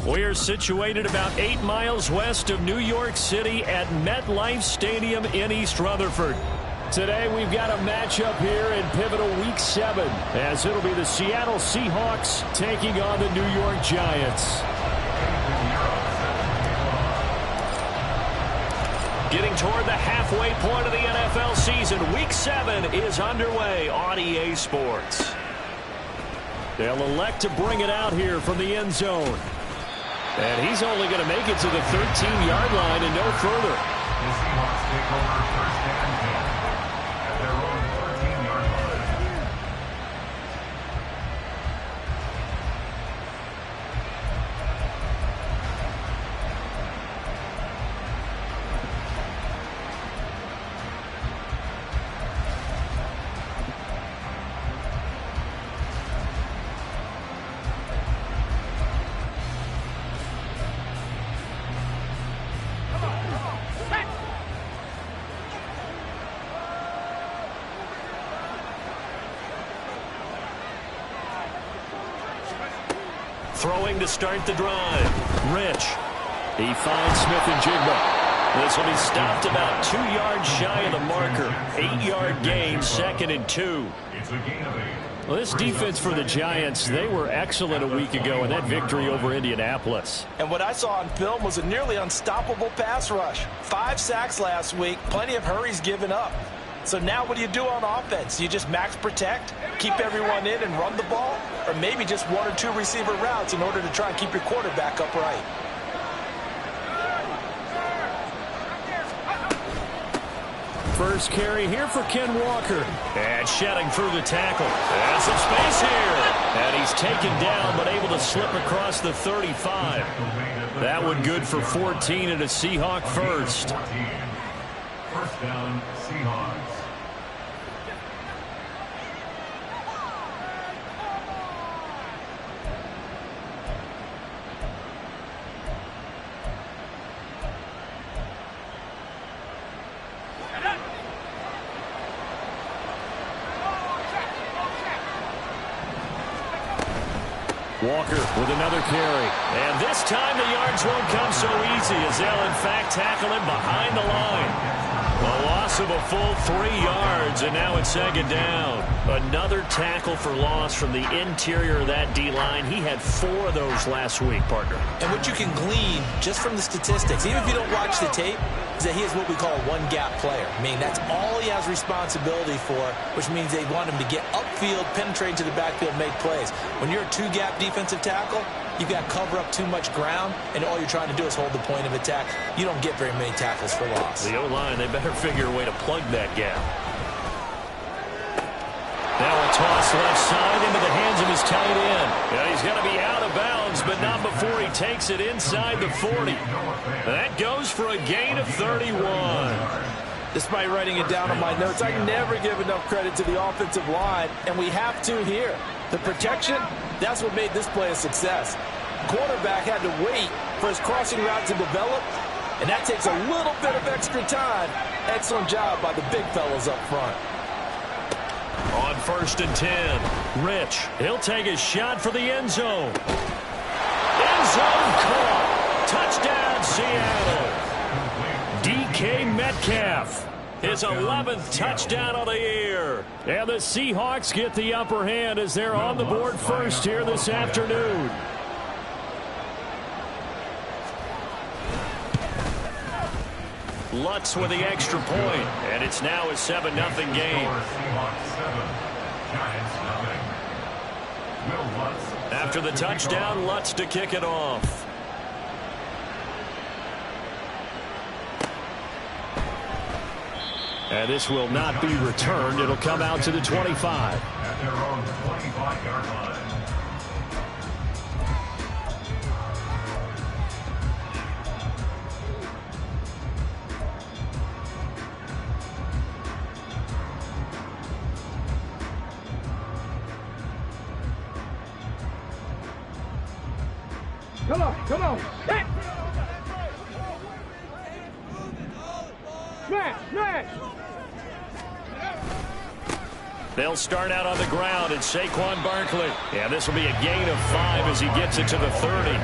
We're situated about 8 miles west of New York City at MetLife Stadium in East Rutherford. Today we've got a matchup here in pivotal Week 7, as it'll be the Seattle Seahawks taking on the New York Giants. Getting toward the halfway point of the NFL season, Week 7 is underway on EA Sports. They'll elect to bring it out here from the end zone. And he's only going to make it to the 13-yard line and no further. The Seahawks take over first and 10 at their own 13-yard line. Throwing to start the drive. Rich. He finds Smith-Njigba. This will be stopped about 2 yards shy of the marker. 8-yard gain, 2nd and 2. It's a gain of 8. Well, this defense for the Giants, they were excellent a week ago in that victory over Indianapolis. And what I saw on film was a nearly unstoppable pass rush. 5 sacks last week, plenty of hurries given up. So now what do you do on offense? You just max protect, keep everyone in and run the ball, or maybe just 1 or 2 receiver routes in order to try and keep your quarterback upright. First carry here for Ken Walker. And shedding through the tackle. And some space here. And he's taken down but able to slip across the 35. That one good for 14 and a Seahawk first. First down, Seahawks. Walker with another carry. And this time the yards won't come so easy as they'll in fact tackle him behind the line. A loss of a full 3 yards, and now it's 2nd down. Another tackle for loss from the interior of that D-line. He had 4 of those last week, partner. And what you can glean just from the statistics, even if you don't watch the tape, is that he is what we call a one-gap player. I mean, that's all he has responsibility for, which means they want him to get upfield, penetrate to the backfield, make plays. When you're a 2-gap defensive tackle, you've got to cover up too much ground, and all you're trying to do is hold the point of attack. You don't get very many tackles for loss. The O-line, they better figure a way to plug that gap. Now a toss left side into the hands of his tight end. And he's going to be out of bounds, but not before he takes it inside the 40. That goes for a gain of 31. Despite writing it down on my notes, I never give enough credit to the offensive line, and we have to here. The protection, that's what made this play a success. Quarterback had to wait for his crossing route to develop, and that takes a little bit of extra time. Excellent job by the big fellas up front. On 1st and 10, Rich. He'll take a shot for the end zone. End zone caught. Touchdown, Seattle. DK Metcalf. His 11th touchdown of the year. And the Seahawks get the upper hand as they're on the board first here this afternoon. Lutz with the extra point, and it's now a 7-0 game. After the touchdown, Lutz to kick it off. And this will not be returned. It'll come out to the 25. At their own 25-yard line. Come on. Smash. They'll start out on the ground, and Saquon Barkley. Yeah, this will be a gain of 5 as he gets it to the 30.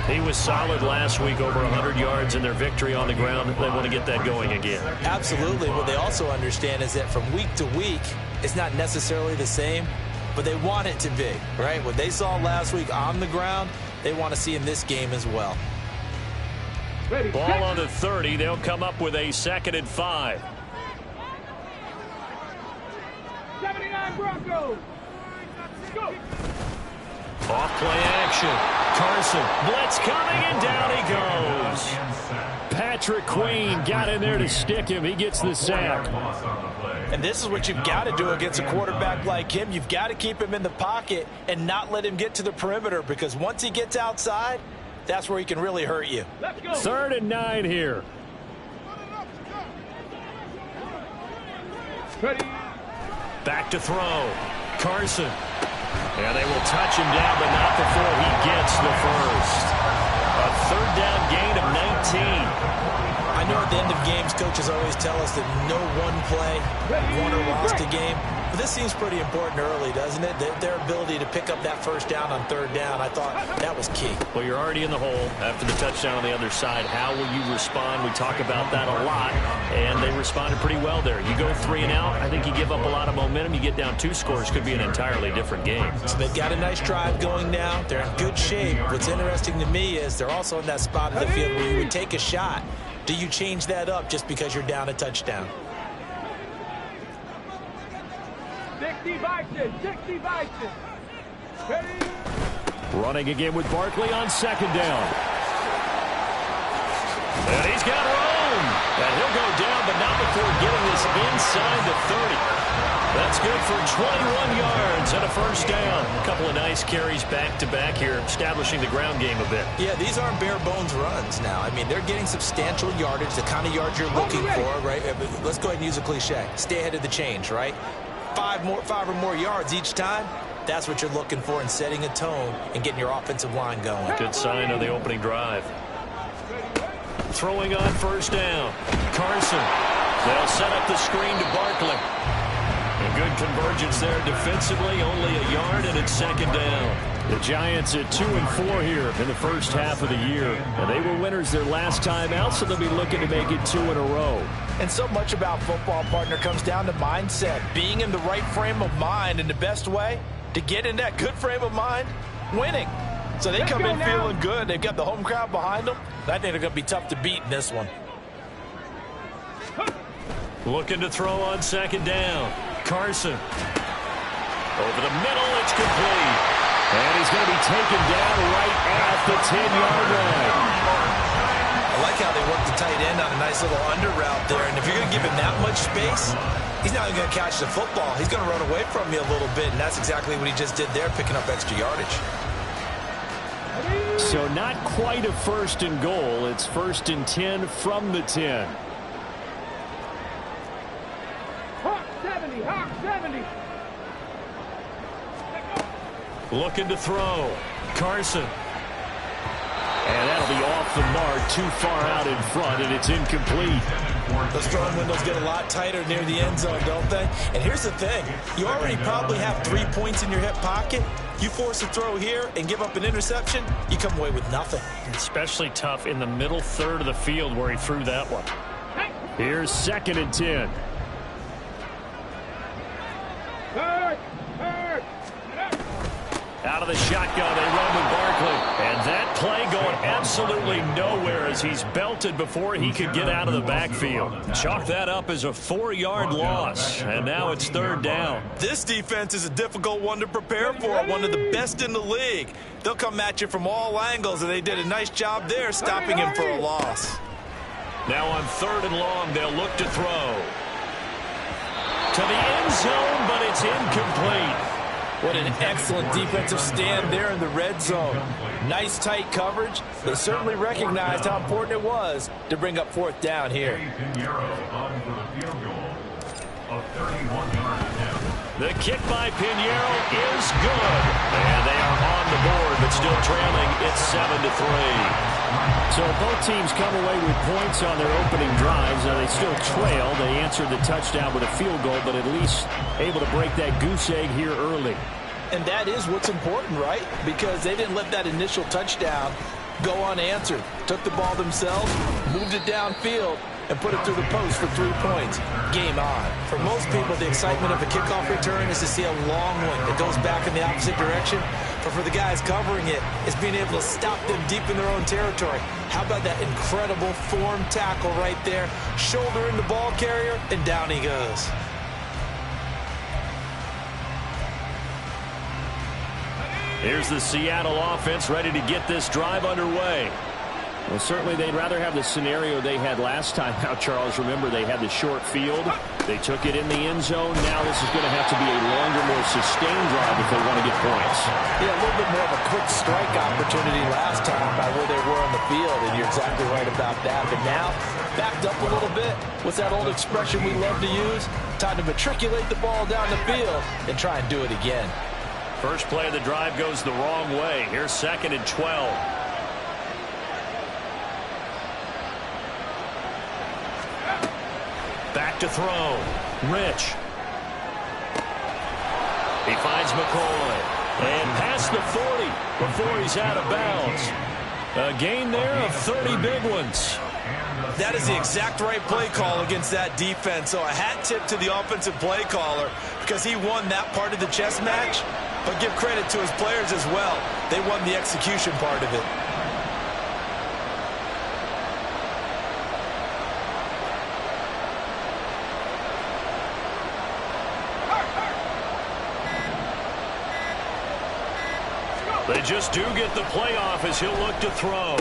He was solid last week, over 100 yards in their victory on the ground. They want to get that going again. Absolutely. What they also understand is that from week to week, it's not necessarily the same, but they want it to be, right? What they saw last week on the ground, they want to see in this game as well. Ball on the 30. They'll come up with a 2nd and 5. 79 Broncos. Go. Off play action. Carson. Blitz coming, and down he goes. Patrick Queen got in there to stick him. He gets the sack. And this is what you've got to do against a quarterback like him. You've got to keep him in the pocket and not let him get to the perimeter, because once he gets outside, that's where he can really hurt you. 3rd and 9 here. Back to throw. Carson. Yeah, they will touch him down, but not before he gets the first. A 3rd down gain of 19. I know at the end of games, coaches always tell us that no one play won or lost a game. But this seems pretty important early, doesn't it? Their ability to pick up that 1st down on 3rd down, I thought that was key. Well, you're already in the hole after the touchdown on the other side. How will you respond? We talk about that a lot, and they responded pretty well there. You go 3 and out, I think you give up a lot of momentum. You get down 2 scores, could be an entirely different game. So they've got a nice drive going now. They're in good shape. What's interesting to me is they're also in that spot of the field where you would take a shot. Do you change that up just because you're down a touchdown? 60 Vikings. 60 Vikings. Running again with Barkley on 2nd down. And he's got room. And he'll go down, but not before getting this inside the 30. That's good for 21 yards and a 1st down. A couple of nice carries back-to-back here, establishing the ground game a bit. Yeah, these aren't bare-bones runs now. I mean, they're getting substantial yardage, the kind of yards you're looking for, right? Let's go ahead and use a cliche. Stay ahead of the change, right? 5 or more yards each time. That's what you're looking for in setting a tone and getting your offensive line going. Good sign of the opening drive. Throwing on 1st down. Carson. They'll set up the screen to Barkley. A good convergence there defensively, only a yard, and it's 2nd down. The Giants at 2 and 4 here in the first half of the year. And they were winners their last time out, so they'll be looking to make it 2 in a row. And so much about football, partner, comes down to mindset. Being in the right frame of mind, and the best way to get in that good frame of mind, winning. So they come in feeling good. They've got the home crowd behind them. I think they're going to be tough to beat in this one. Looking to throw on 2nd down. Carson. Over the middle, it's complete. And he's going to be taken down right at the 10-yard line. I like how they work the tight end on a nice little under route there. And if you're going to give him that much space, he's not going to catch the football. He's going to run away from you a little bit, and that's exactly what he just did there, picking up extra yardage. So not quite a 1st and goal. It's 1st and 10 from the 10. Hawk 70. Hawk 70. Looking to throw. Carson. And that'll be off the mark, too far out in front, and it's incomplete. Those throwing windows get a lot tighter near the end zone, don't they? And here's the thing. You already probably have 3 points in your hip pocket. You force a throw here and give up an interception, you come away with nothing. Especially tough in the middle 3rd of the field where he threw that one. Here's 2nd and 10. Out of the shotgun, they run with Barkley. And that play going absolutely nowhere as he's belted before he could get out of the backfield. Chalk that up as a 4-yard loss. And now it's 3rd down. This defense is a difficult one to prepare for, one of the best in the league. They'll come at you from all angles, and they did a nice job there stopping him for a loss. Now on 3rd and long, they'll look to throw. To the end zone, but it's incomplete. What an excellent defensive stand there in the red zone. Nice tight coverage. They certainly recognized how important it was to bring up 4th down here. The kick by Pinheiro is good. And they are on the board, but still trailing. It's 7-3. So both teams come away with points on their opening drives. Now they still trail. They answered the touchdown with a field goal, but at least able to break that goose egg here early. And that is what's important, right? Because they didn't let that initial touchdown go unanswered. Took the ball themselves, moved it downfield, and put it through the post for 3 points. Game on. For most people, the excitement of a kickoff return is to see a long one that goes back in the opposite direction. But for the guys covering it, it's being able to stop them deep in their own territory. How about that incredible form tackle right there? Shoulder in the ball carrier, and down he goes. Here's the Seattle offense ready to get this drive underway. Well, certainly they'd rather have the scenario they had last time out, Charles. Remember, they had the short field. They took it in the end zone. Now this is going to have to be a longer, more sustained drive if they want to get points. Yeah, a little bit more of a quick strike opportunity last time by where they were on the field, and you're exactly right about that. But now, backed up a little bit. What's that old expression we love to use? Time to matriculate the ball down the field and try and do it again. First play of the drive goes the wrong way. Here's 2nd and 12. Back to throw. Rich. He finds McCoy. And past the 40 before he's out of bounds. A gain there of 30 big ones. That is the exact right play call against that defense. So a hat tip to the offensive play caller because he won that part of the chess match. But give credit to his players as well. They won the execution part of it. They just do get the playoff as he'll look to throw.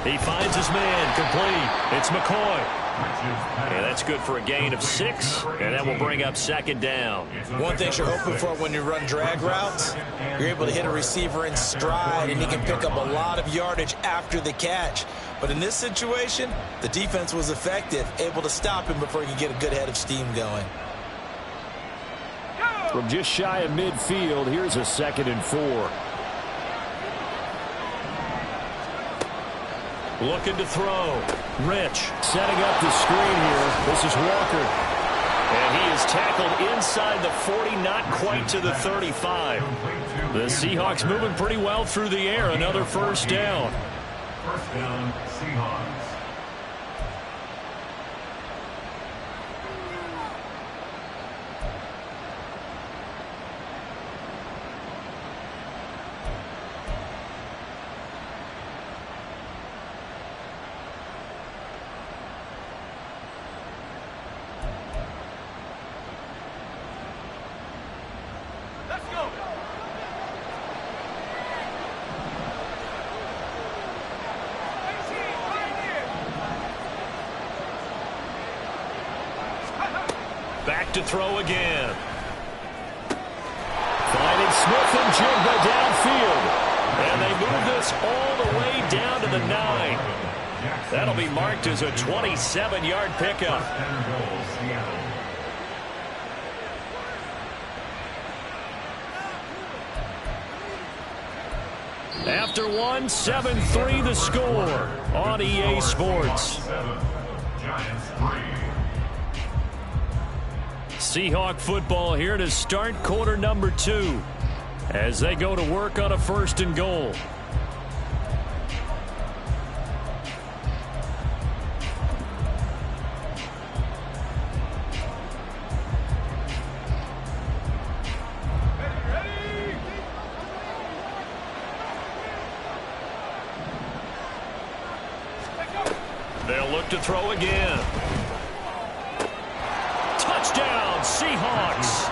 He finds his man complete. It's McCoy. Yeah, that's good for a gain of 6, and that will bring up 2nd down. One thing you're hoping for when you run drag routes, you're able to hit a receiver in stride, and he can pick up a lot of yardage after the catch. But in this situation, the defense was effective, able to stop him before he could get a good head of steam going. From just shy of midfield, here's a 2nd and 4. Looking to throw. Rich setting up the screen here. This is Walker. And he is tackled inside the 40, not quite to the 35. The Seahawks moving pretty well through the air. Another first down. First down, Seahawks. Back to throw again. Finding Smith and Jigba downfield. And they move this all the way down to the 9. That'll be marked as a 27-yard pickup. After one, 7-3 the score on EA Sports. Giants 3. Seahawk football here to start quarter number 2 as they go to work on a 1st and goal. They'll look to throw again. Touchdown, Seahawks.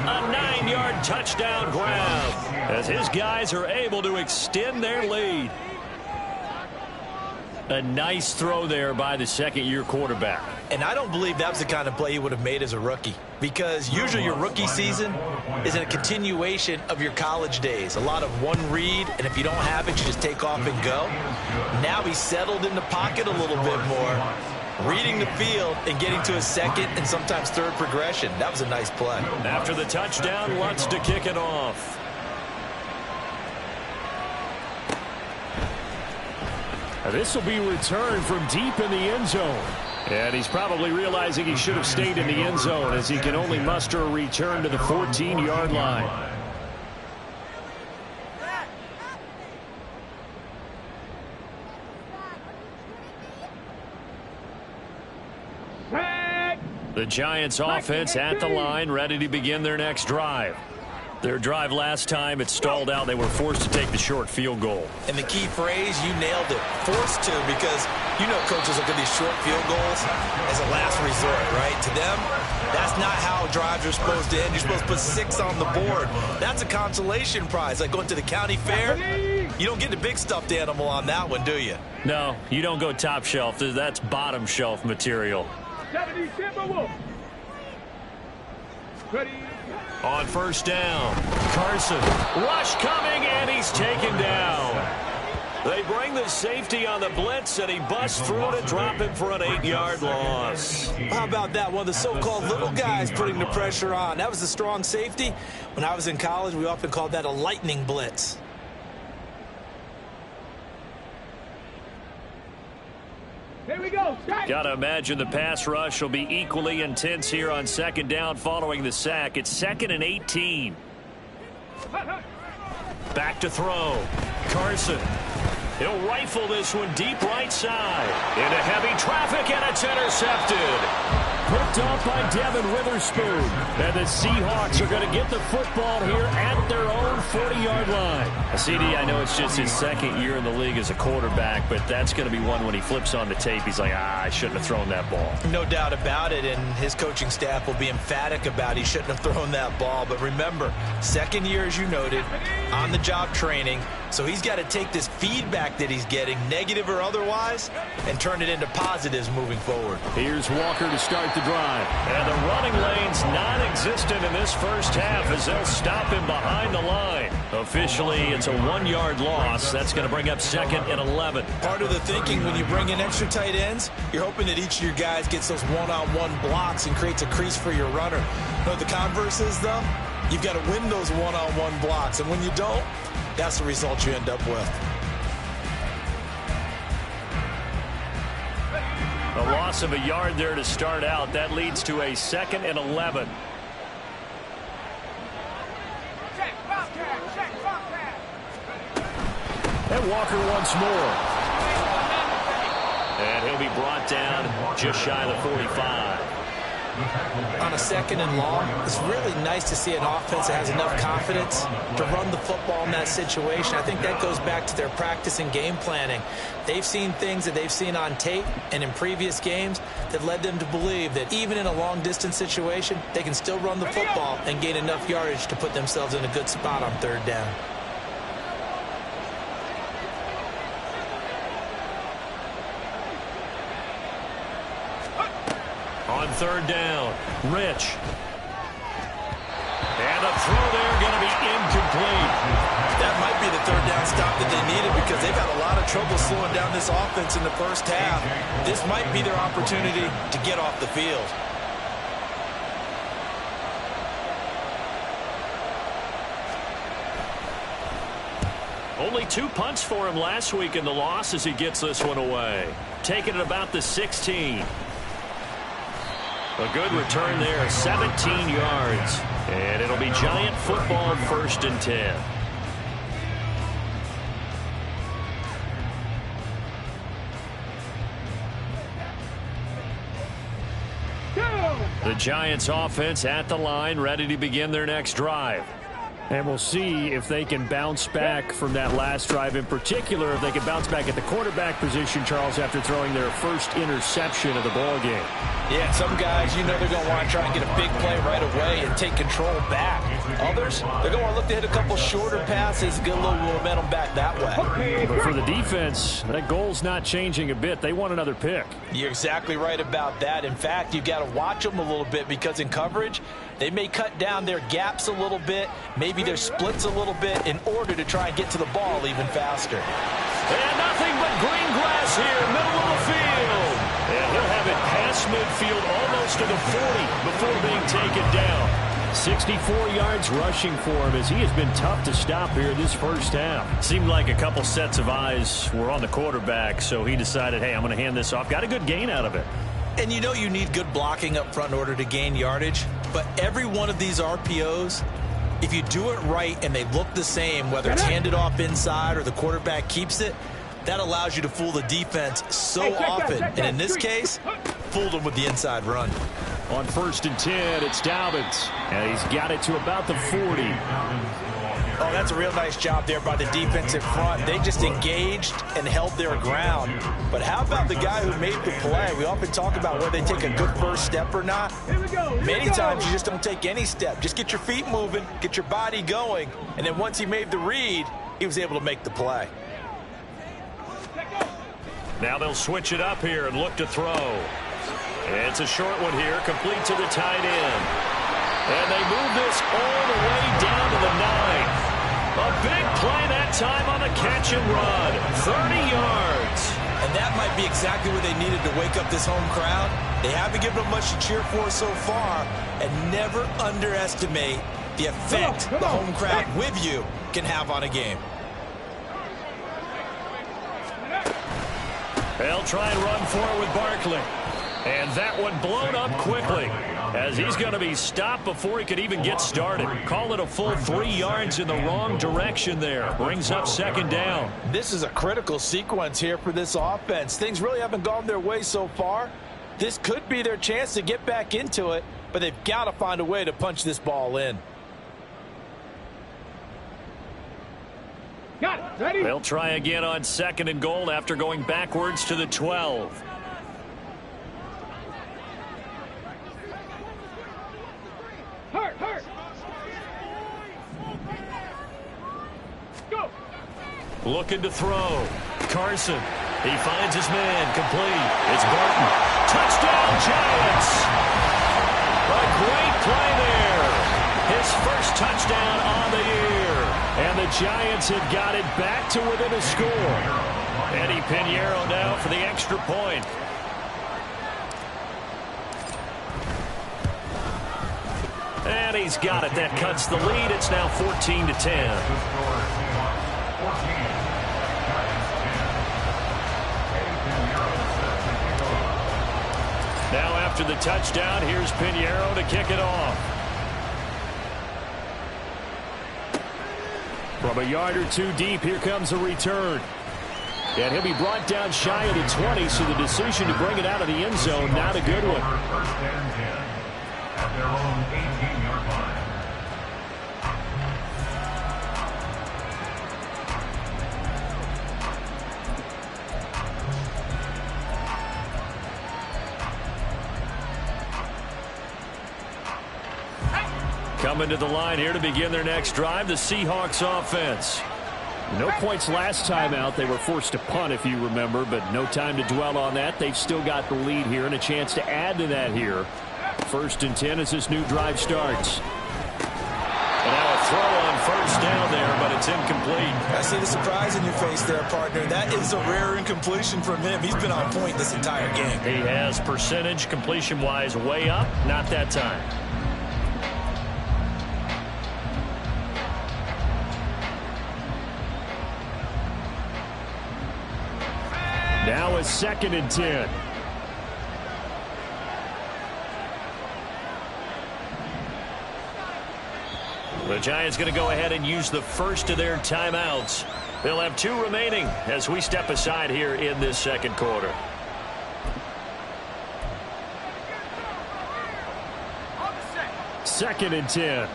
A 9-yard touchdown grab as his guys are able to extend their lead. A nice throw there by the 2nd-year quarterback. And I don't believe that was the kind of play he would have made as a rookie, because usually your rookie season is a continuation of your college days. A lot of one read, and if you don't have it, you just take off and go. Now he's settled in the pocket a little bit more, reading the field and getting to his 2nd and sometimes 3rd progression. That was a nice play. After the touchdown, wants to kick it off. This will be returned from deep in the end zone. And he's probably realizing he should have stayed in the end zone as he can only muster a return to the 14-yard line. The Giants offense at the line, ready to begin their next drive. Their drive last time, it stalled out. They were forced to take the short field goal. And the key phrase, you nailed it. Forced to, because you know coaches look at these short field goals as a last resort, right? To them, that's not how drives are supposed to end. You're supposed to put 6 on the board. That's a consolation prize. Like going to the county fair, you don't get the big stuffed animal on that one, do you? No, you don't go top shelf. That's bottom shelf material. 70 Timberwolves. Ready. On first down, Carson. Rush coming, and he's taken down. They bring the safety on the blitz, and he busts through to drop him for an 8-yard loss. How about that? One of the so-called little guys putting the pressure on. That was a strong safety. When I was in college, we often called that a lightning blitz. Here we go. Got to imagine the pass rush will be equally intense here on second down following the sack. It's 2nd and 18. Back to throw. Carson. He'll rifle this one deep right side. Into heavy traffic, and it's intercepted. Picked off by Devin Witherspoon. And the Seahawks are going to get the football here at their own 40-yard line. CD, I know it's just his 2nd year in the league as a quarterback, but that's going to be one when he flips on the tape. He's like, I shouldn't have thrown that ball. No doubt about it, and his coaching staff will be emphatic about he shouldn't have thrown that ball. But remember, 2nd year, as you noted, on-the-job training. So he's got to take this feedback that he's getting, negative or otherwise, and turn it into positives moving forward. Here's Walker to start the drive. And the running lane's non-existent in this first half as they'll stop him behind the line. Officially, it's a 1-yard loss. That's going to bring up 2nd and 11. Part of the thinking when you bring in extra tight ends, you're hoping that each of your guys gets those one-on-one blocks and creates a crease for your runner. No, the converse is, though, you've got to win those one-on-one blocks. And when you don't, that's the result you end up with. A loss of a yard there to start out. That leads to a 2nd and 11. And Walker once more. And he'll be brought down just shy of the 45. On a 2nd and long, it's really nice to see an offense that has enough confidence to run the football in that situation. I think that goes back to their practice and game planning. They've seen things that they've seen on tape and in previous games that led them to believe that even in a long-distance situation, they can still run the football and gain enough yardage to put themselves in a good spot on 3rd down. On 3rd down, Rich. And a throw there going to be incomplete. That might be the 3rd down stop that they needed because they've had a lot of trouble slowing down this offense in the first half. This might be their opportunity to get off the field. Only 2 punts for him last week in the loss as he gets this one away. Taking it about the 16. A good return there, 17 yards. And it'll be Giant football, 1st and 10. The Giants offense at the line, ready to begin their next drive. And we'll see if they can bounce back from that last drive. In particular, if they can bounce back at the quarterback position, Charles, after throwing their first interception of the ball game. Yeah, some guys, you know they're going to want to try and get a big play right away and take control back. Others, they're going to want to look to hit a couple shorter passes, get a little momentum back that way. But for the defense, that goal's not changing a bit. They want another pick. You're exactly right about that. In fact, you've got to watch them a little bit because in coverage, they may cut down their gaps a little bit, maybe their splits a little bit in order to try and get to the ball even faster. And nothing but green grass here, middle of the field. And he'll have it past midfield almost to the 40 before being taken down. 64 yards rushing for him as he has been tough to stop here this first half. Seemed like a couple sets of eyes were on the quarterback, so he decided, hey, I'm going to hand this off. Got a good gain out of it. And you know you need good blocking up front in order to gain yardage, but every one of these RPOs, if you do it right and they look the same, whether it's handed off inside or the quarterback keeps it, that allows you to fool the defense so often. And in this case, fooled them with the inside run. On 1st and 10, it's Dobbins. And he's got it to about the 40. Oh, that's a real nice job there by the defensive front. They just engaged and held their ground. But how about the guy who made the play? We often talk about whether they take a good first step or not. Many times you just don't take any step. Just get your feet moving, get your body going, and then once he made the read, he was able to make the play. Now they'll switch it up here and look to throw. It's a short one here, complete to the tight end. And they move this all the way down to the 9. A big play that time on the catch and run. 30 yards. And that might be exactly what they needed to wake up this home crowd. They haven't given them much to cheer for so far. And never underestimate the effect the home crowd with you can have on a game. They'll try and run for it with Barkley. And that one blown up quickly as he's going to be stopped before he could even get started. Call it a full 3 yards in the wrong direction there. Brings up 2nd down. This is a critical sequence here for this offense. Things really haven't gone their way so far. This could be their chance to get back into it, but they've got to find a way to punch this ball in. Got it. Ready? They'll try again on 2nd and goal after going backwards to the 12. Hurt. Go. Looking to throw. Carson. He finds his man. Complete. It's Barton. Touchdown, Giants. A great play there. His first touchdown on the year. And the Giants had got it back to within a score. Eddie Pinheiro now for the extra point. And he's got it. That cuts the lead. It's now 14-10. Now after the touchdown, here's Pinheiro to kick it off. From a yard or two deep, here comes a return. And he'll be brought down shy of the 20, so the decision to bring it out of the end zone, not a good one. 1st and 10 at their own 18-yard line. Coming to the line here to begin their next drive, the Seahawks offense. No points last time out. They were forced to punt, if you remember, but no time to dwell on that. They've still got the lead here and a chance to add to that here. 1st and 10 as this new drive starts. And now a throw on 1st down there, but it's incomplete. I see the surprise in your face there, partner. That is a rare incompletion from him. He's been on point this entire game. He has percentage completion-wise way up, not that time. Now a 2nd and 10. The Giants going to go ahead and use the first of their timeouts. They'll have 2 remaining as we step aside here in this 2nd quarter. Second and 10.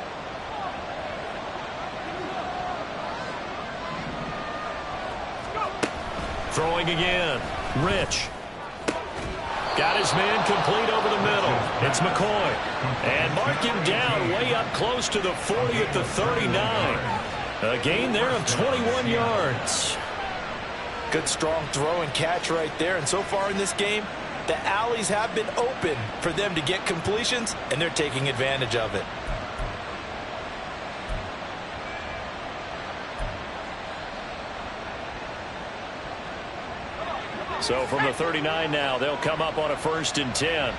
Throwing again. Rich. Got his man complete over the middle. It's McCoy. And mark him down way up close to the 40 at the 39. A gain there of 21 yards. Good strong throw and catch right there. And so far in this game, the alleys have been open for them to get completions, and they're taking advantage of it. So from the 39 now, they'll come up on a 1st and 10.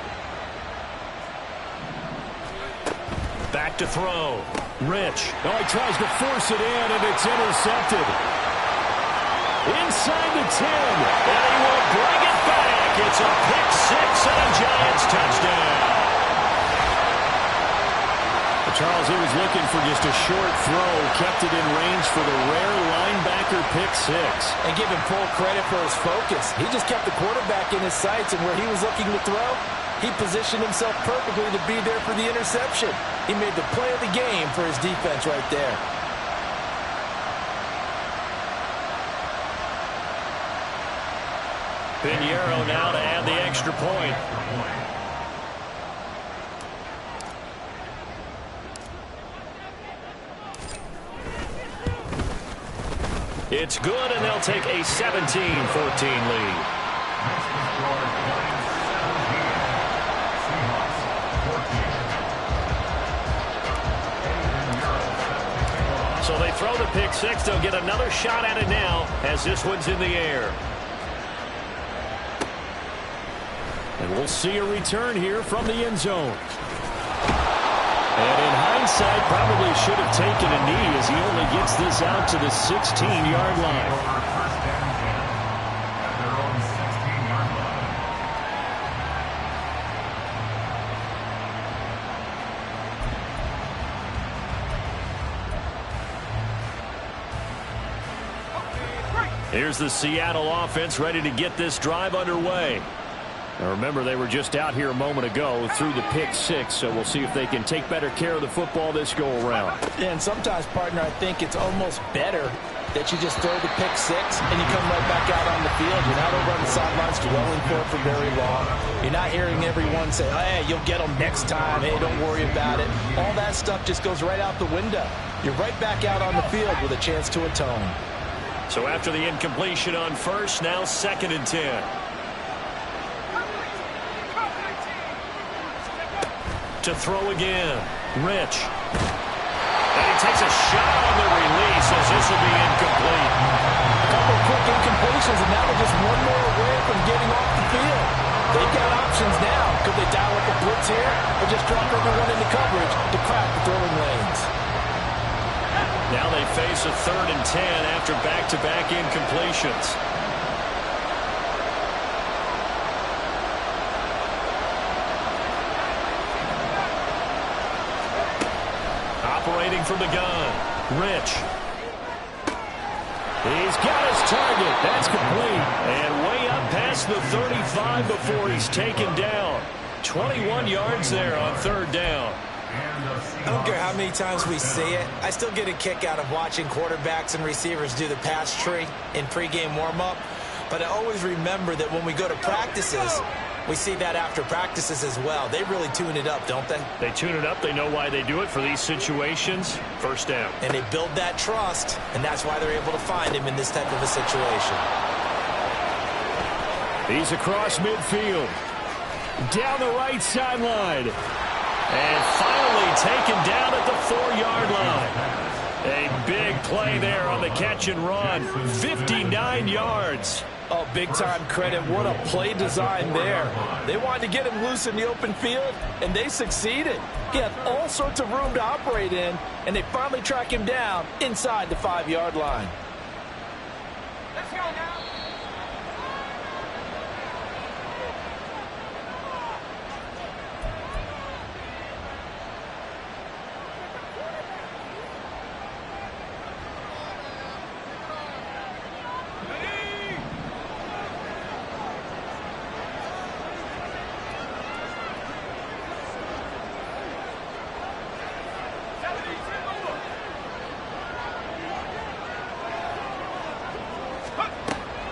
Back to throw. Rich. Oh, he tries to force it in, and it's intercepted. Inside the 10. And he will bring it back. It's a pick 6 and a Giants touchdown. Charles, he was looking for just a short throw, kept it in range for the rare linebacker pick 6. And give him full credit for his focus. He just kept the quarterback in his sights, and where he was looking to throw, He positioned himself perfectly to be there for the interception. He made the play of the game for his defense right there. Pinheiro now to add the extra point. It's good, and they'll take a 17-14 lead. So they throw the pick six. They'll get another shot at it now as this one's in the air. And we'll see a return here from the end zone. And in hindsight, probably should have taken a knee as he only gets this out to the 16-yard line. Here's the Seattle offense ready to get this drive underway. Now remember, they were just out here a moment ago through the pick six, so we'll see if they can take better care of the football this go-around. Yeah, and sometimes, partner, I think it's almost better that you just throw the pick six and you come right back out on the field. You're not over on the sidelines dwelling for very long. You're not hearing everyone say, hey, you'll get them next time. Hey, don't worry about it. All that stuff just goes right out the window. You're right back out on the field with a chance to atone. So after the incompletion on first, now 2nd and 10. To throw again, Rich. And he takes a shot on the release as this will be incomplete. A couple of quick incompletions, and now they're just one more away from getting off the field. They've got options now. Could they dial up a blitz here or just drop everyone into coverage to crack the throwing lanes? Now they face a 3rd and 10 after back-to-back incompletions. Operating from the gun, Rich. He's got his target. That's complete. And way up past the 35 before he's taken down. 21 yards there on 3rd down. I don't care how many times we see it. I still get a kick out of watching quarterbacks and receivers do the pass tree in pregame warm-up. But I always remember that when we go to practices, we see that after practices as well. They really tune it up, don't they? They tune it up. They know why they do it for these situations. 1st down. And they build that trust, and that's why they're able to find him in this type of a situation. He's across midfield. Down the right sideline. And finally taken down at the 4-yard line. A big play there on the catch and run. 59 yards. Oh, big-time credit. What a play design there. They wanted to get him loose in the open field, and they succeeded. He had all sorts of room to operate in, and they finally track him down inside the 5-yard line. Let's go now.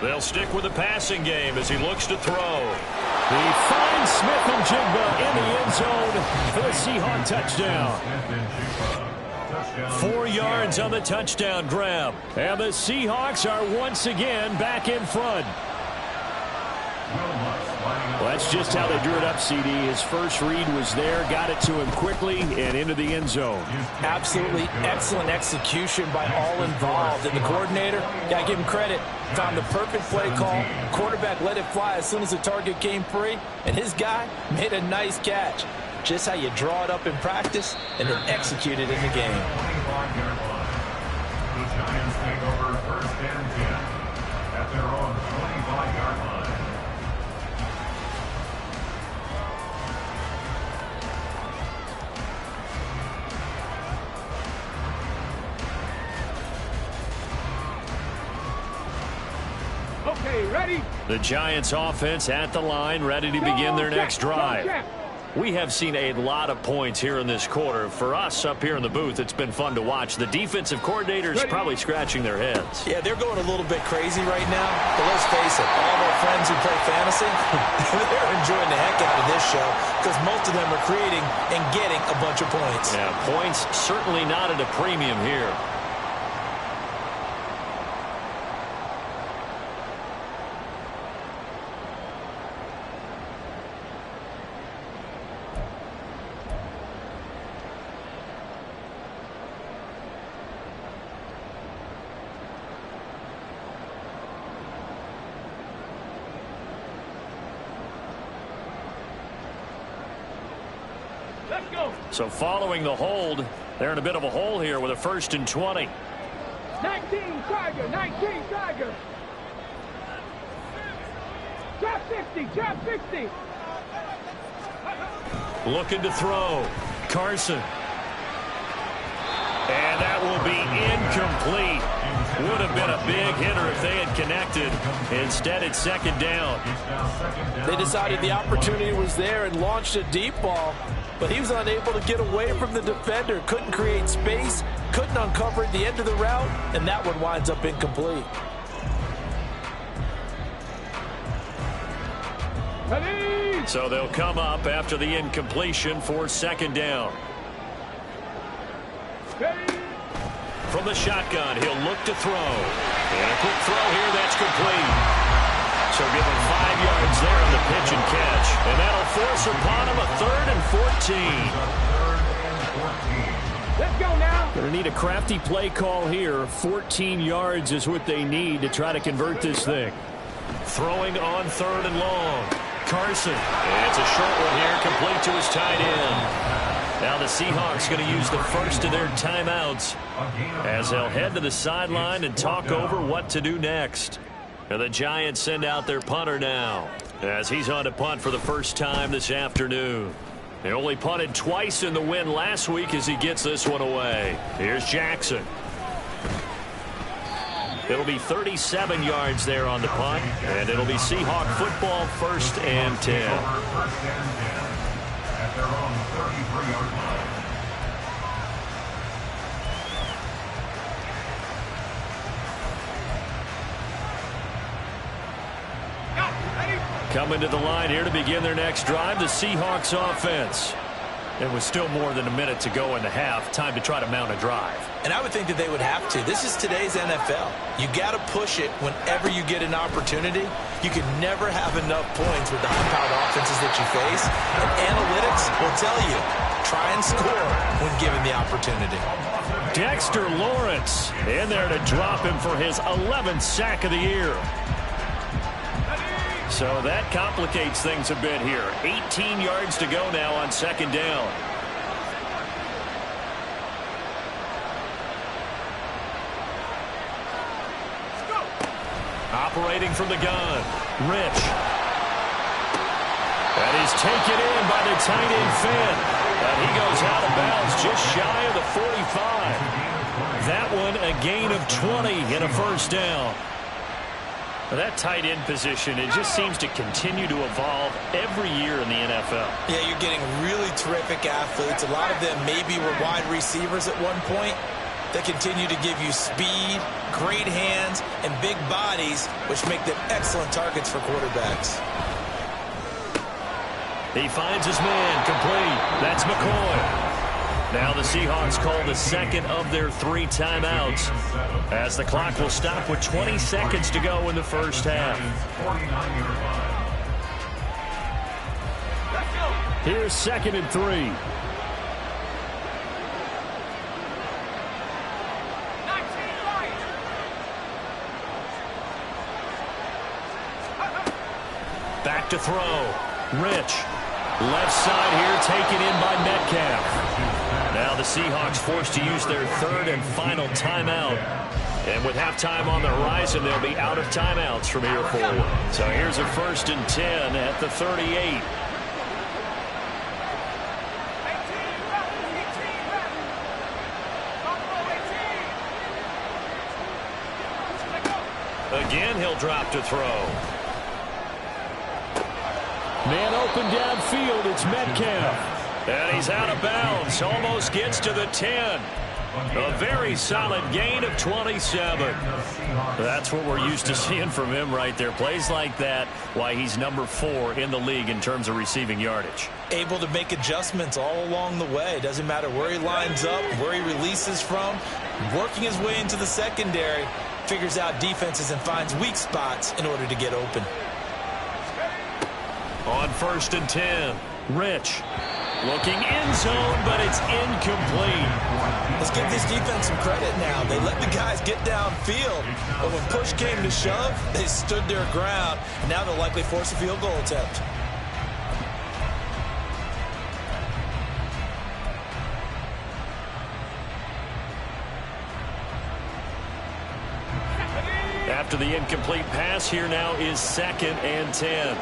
They'll stick with the passing game as he looks to throw. He finds Smith and Jigba in the end zone for the Seahawk touchdown. 4 yards on the touchdown grab. And the Seahawks are once again back in front. Well, that's just how they drew it up, CD. His first read was there, got it to him quickly, and into the end zone. Absolutely excellent execution by all involved. And the coordinator, got to give him credit, found the perfect play call. Quarterback let it fly as soon as the target came free, and his guy made a nice catch. Just how you draw it up in practice and then execute it in the game. The Giants take over 1st and 10 at their own 25-yard line. Okay. Okay, ready? The Giants offense at the line, ready to begin their next drive. We have seen a lot of points here in this quarter. For us up here in the booth, it's been fun to watch. The defensive coordinators probably scratching their heads. Yeah, they're going a little bit crazy right now. But let's face it, all of our friends who play fantasy, they're enjoying the heck out of this show because most of them are creating and getting a bunch of points. Yeah, points certainly not at a premium here. Let's go. So following the hold, they're in a bit of a hole here with a 1st and 20. 19 Tiger, 19 Tiger. Drop 60, drop 60. Looking to throw. Carson. And that will be incomplete. Would have been a big hitter if they had connected. Instead, it's 2nd down. They decided the opportunity was there and launched a deep ball, but he was unable to get away from the defender. Couldn't create space, couldn't uncover at the end of the route, and that one winds up incomplete. Ready? So they'll come up after the incompletion for 2nd down. Ready? From the shotgun, he'll look to throw. And a quick throw here, that's complete. So give him 5 yards there on the pitch and catch. And that'll force upon him a 3rd and 14. Let's go now. Going to need a crafty play call here. 14 yards is what they need to try to convert this thing. Throwing on 3rd and long. Carson. And it's a short one here, complete to his tight end. Now the Seahawks going to use the first of their timeouts as they'll head to the sideline and talk over what to do next. And the Giants send out their punter now as he's on to punt for the first time this afternoon. They only punted twice in the win last week as he gets this one away. Here's Jackson. It'll be 37 yards there on the punt, and it'll be Seahawk football 1st and 10. At their own 33-yard line. Coming to the line here to begin their next drive, the Seahawks offense. It was still more than a minute to go in the half. Time to try to mount a drive. And I would think that they would have to. This is today's NFL. You got to push it whenever you get an opportunity. You can never have enough points with the high-powered offenses that you face. And analytics will tell you, try and score when given the opportunity. Dexter Lawrence in there to drop him for his 11th sack of the year. So that complicates things a bit here. 18 yards to go now on 2nd down. Operating from the gun, Rich. That is taken in by the tight end Finn. And he goes out of bounds just shy of the 45. That one a gain of 20 in a 1st down. That tight end position, it just seems to continue to evolve every year in the NFL. Yeah, you're getting really terrific athletes. A lot of them maybe were wide receivers at one point. They continue to give you speed, great hands, and big bodies, which make them excellent targets for quarterbacks. He finds his man, complete. That's McCoy. Now the Seahawks call the 2nd of their 3 timeouts as the clock will stop with 20 seconds to go in the 1st half. Here's 2nd and 3. Back to throw. Rich. Left side here taken in by Metcalf. Now the Seahawks forced to use their 3rd and final timeout. And with halftime on the horizon, they'll be out of timeouts from here forward. So here's a 1st and 10 at the 38. Again, he'll drop to throw. Man open downfield, it's Metcalf. And he's out of bounds. Almost gets to the 10. A very solid gain of 27. That's what we're used to seeing from him right there. Plays like that, why he's number 4 in the league in terms of receiving yardage. Able to make adjustments all along the way. Doesn't matter where he lines up, where he releases from. Working his way into the secondary. Figures out defenses and finds weak spots in order to get open. On 1st and 10, Rich. Looking end zone, but it's incomplete. Let's give this defense some credit now. They let the guys get downfield, but when push came to shove, they stood their ground. Now they'll likely force a field goal attempt. After the incomplete pass, here now is 2nd and 10.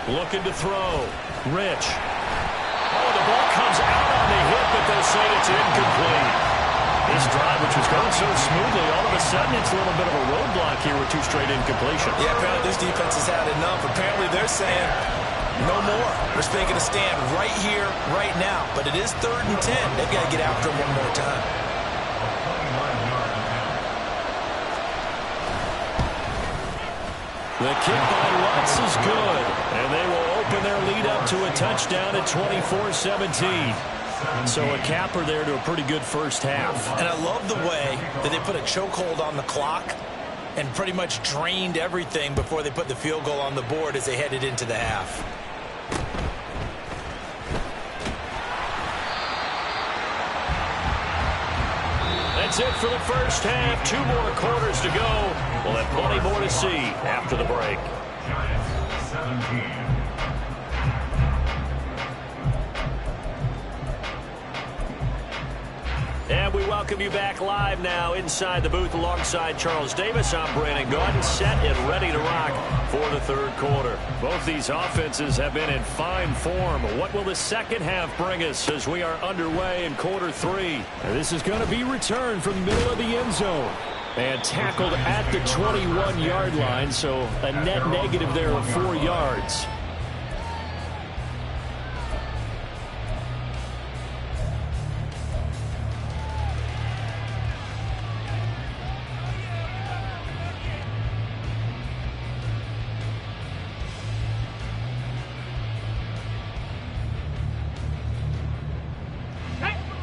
Looking to throw. Rich. Oh, the ball comes out on the hit, but they'll say it's incomplete. This drive, which was going so smoothly, all of a sudden it's a little bit of a roadblock here with 2 straight incompletions. Yeah, apparently this defense has had enough. Apparently they're saying no more. We're making a stand right here, right now. But it is 3rd and 10. They've got to get after him one more time. The kick by Lutz is good, and they will open their lead up to a touchdown at 24-17. So a capper there to a pretty good first half. And I love the way that they put a chokehold on the clock and pretty much drained everything before they put the field goal on the board as they headed into the half. That's it for the first half. 2 more quarters to go. We'll have plenty more to see after the break. Giants 17. And we welcome you back live now inside the booth alongside Charles Davis. I'm Brandon Gordon, set and ready to rock for the 3rd quarter. Both these offenses have been in fine form. What will the second half bring us as we are underway in quarter 3? And this is going to be returned from the middle of the end zone. And tackled at the 21-yard line, so a net negative there of 4 yards.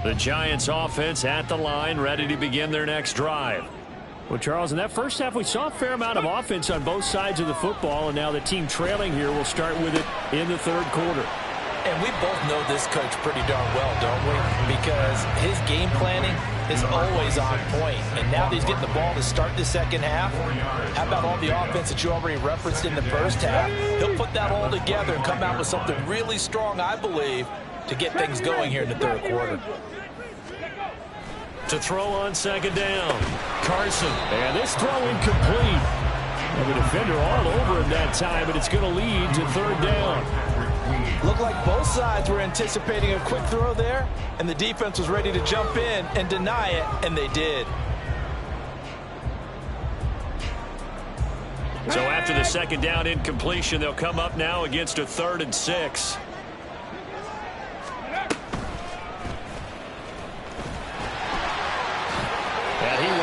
The Giants offense at the line, ready to begin their next drive. Well, Charles, in that first half, we saw a fair amount of offense on both sides of the football, and now the team trailing here will start with it in the 3rd quarter. And we both know this coach pretty darn well, don't we? Because his game planning is always on point. And now that he's getting the ball to start the second half, how about all the offense that you already referenced in the first half? He'll put that all together and come out with something really strong, I believe, to get things going here in the 3rd quarter. To throw on 2nd down, Carson. And this throw incomplete. And the defender all over him that time, but it's going to lead to 3rd down. Looked like both sides were anticipating a quick throw there, and the defense was ready to jump in and deny it, and they did. So after the 2nd down incompletion, they'll come up now against a 3rd and 6.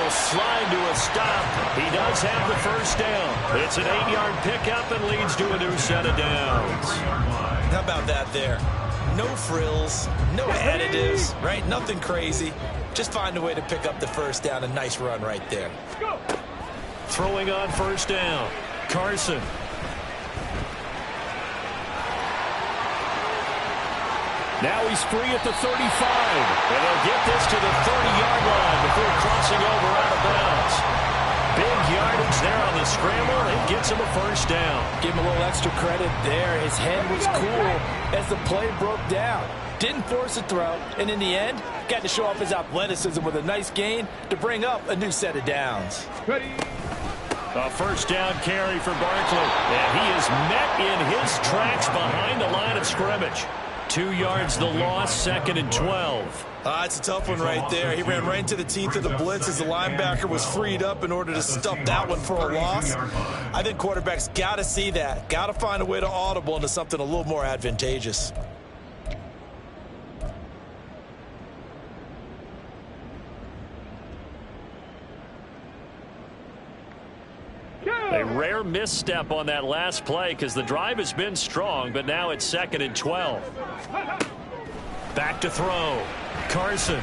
Slide to a stop. He does have the first down. It's an 8-yard pickup and leads to a new set of downs. How about that there? No frills, no additives, right? Nothing crazy. Just find a way to pick up the first down. A nice run right there. Throwing on 1st down, Carson. Now he's free at the 35. And they'll get this to the 30-yard line before crossing over out of bounds. Big yardage there on the scramble. It gets him a first down. Give him a little extra credit there. His head was cool as the play broke down. Didn't force a throw, and in the end, got to show off his athleticism with a nice gain to bring up a new set of downs. Ready. A first down carry for Barkley. And he is met in his tracks behind the line of scrimmage. 2 yards the loss, 2nd and 12. It's a tough one right there. He ran right into the teeth of the blitz as the linebacker was freed up in order to stuff that one for a loss. I think quarterbacks got to see that. Got to find a way to audible into something a little more advantageous. A rare misstep on that last play because the drive has been strong, but now it's 2nd and 12. Back to throw. Carson.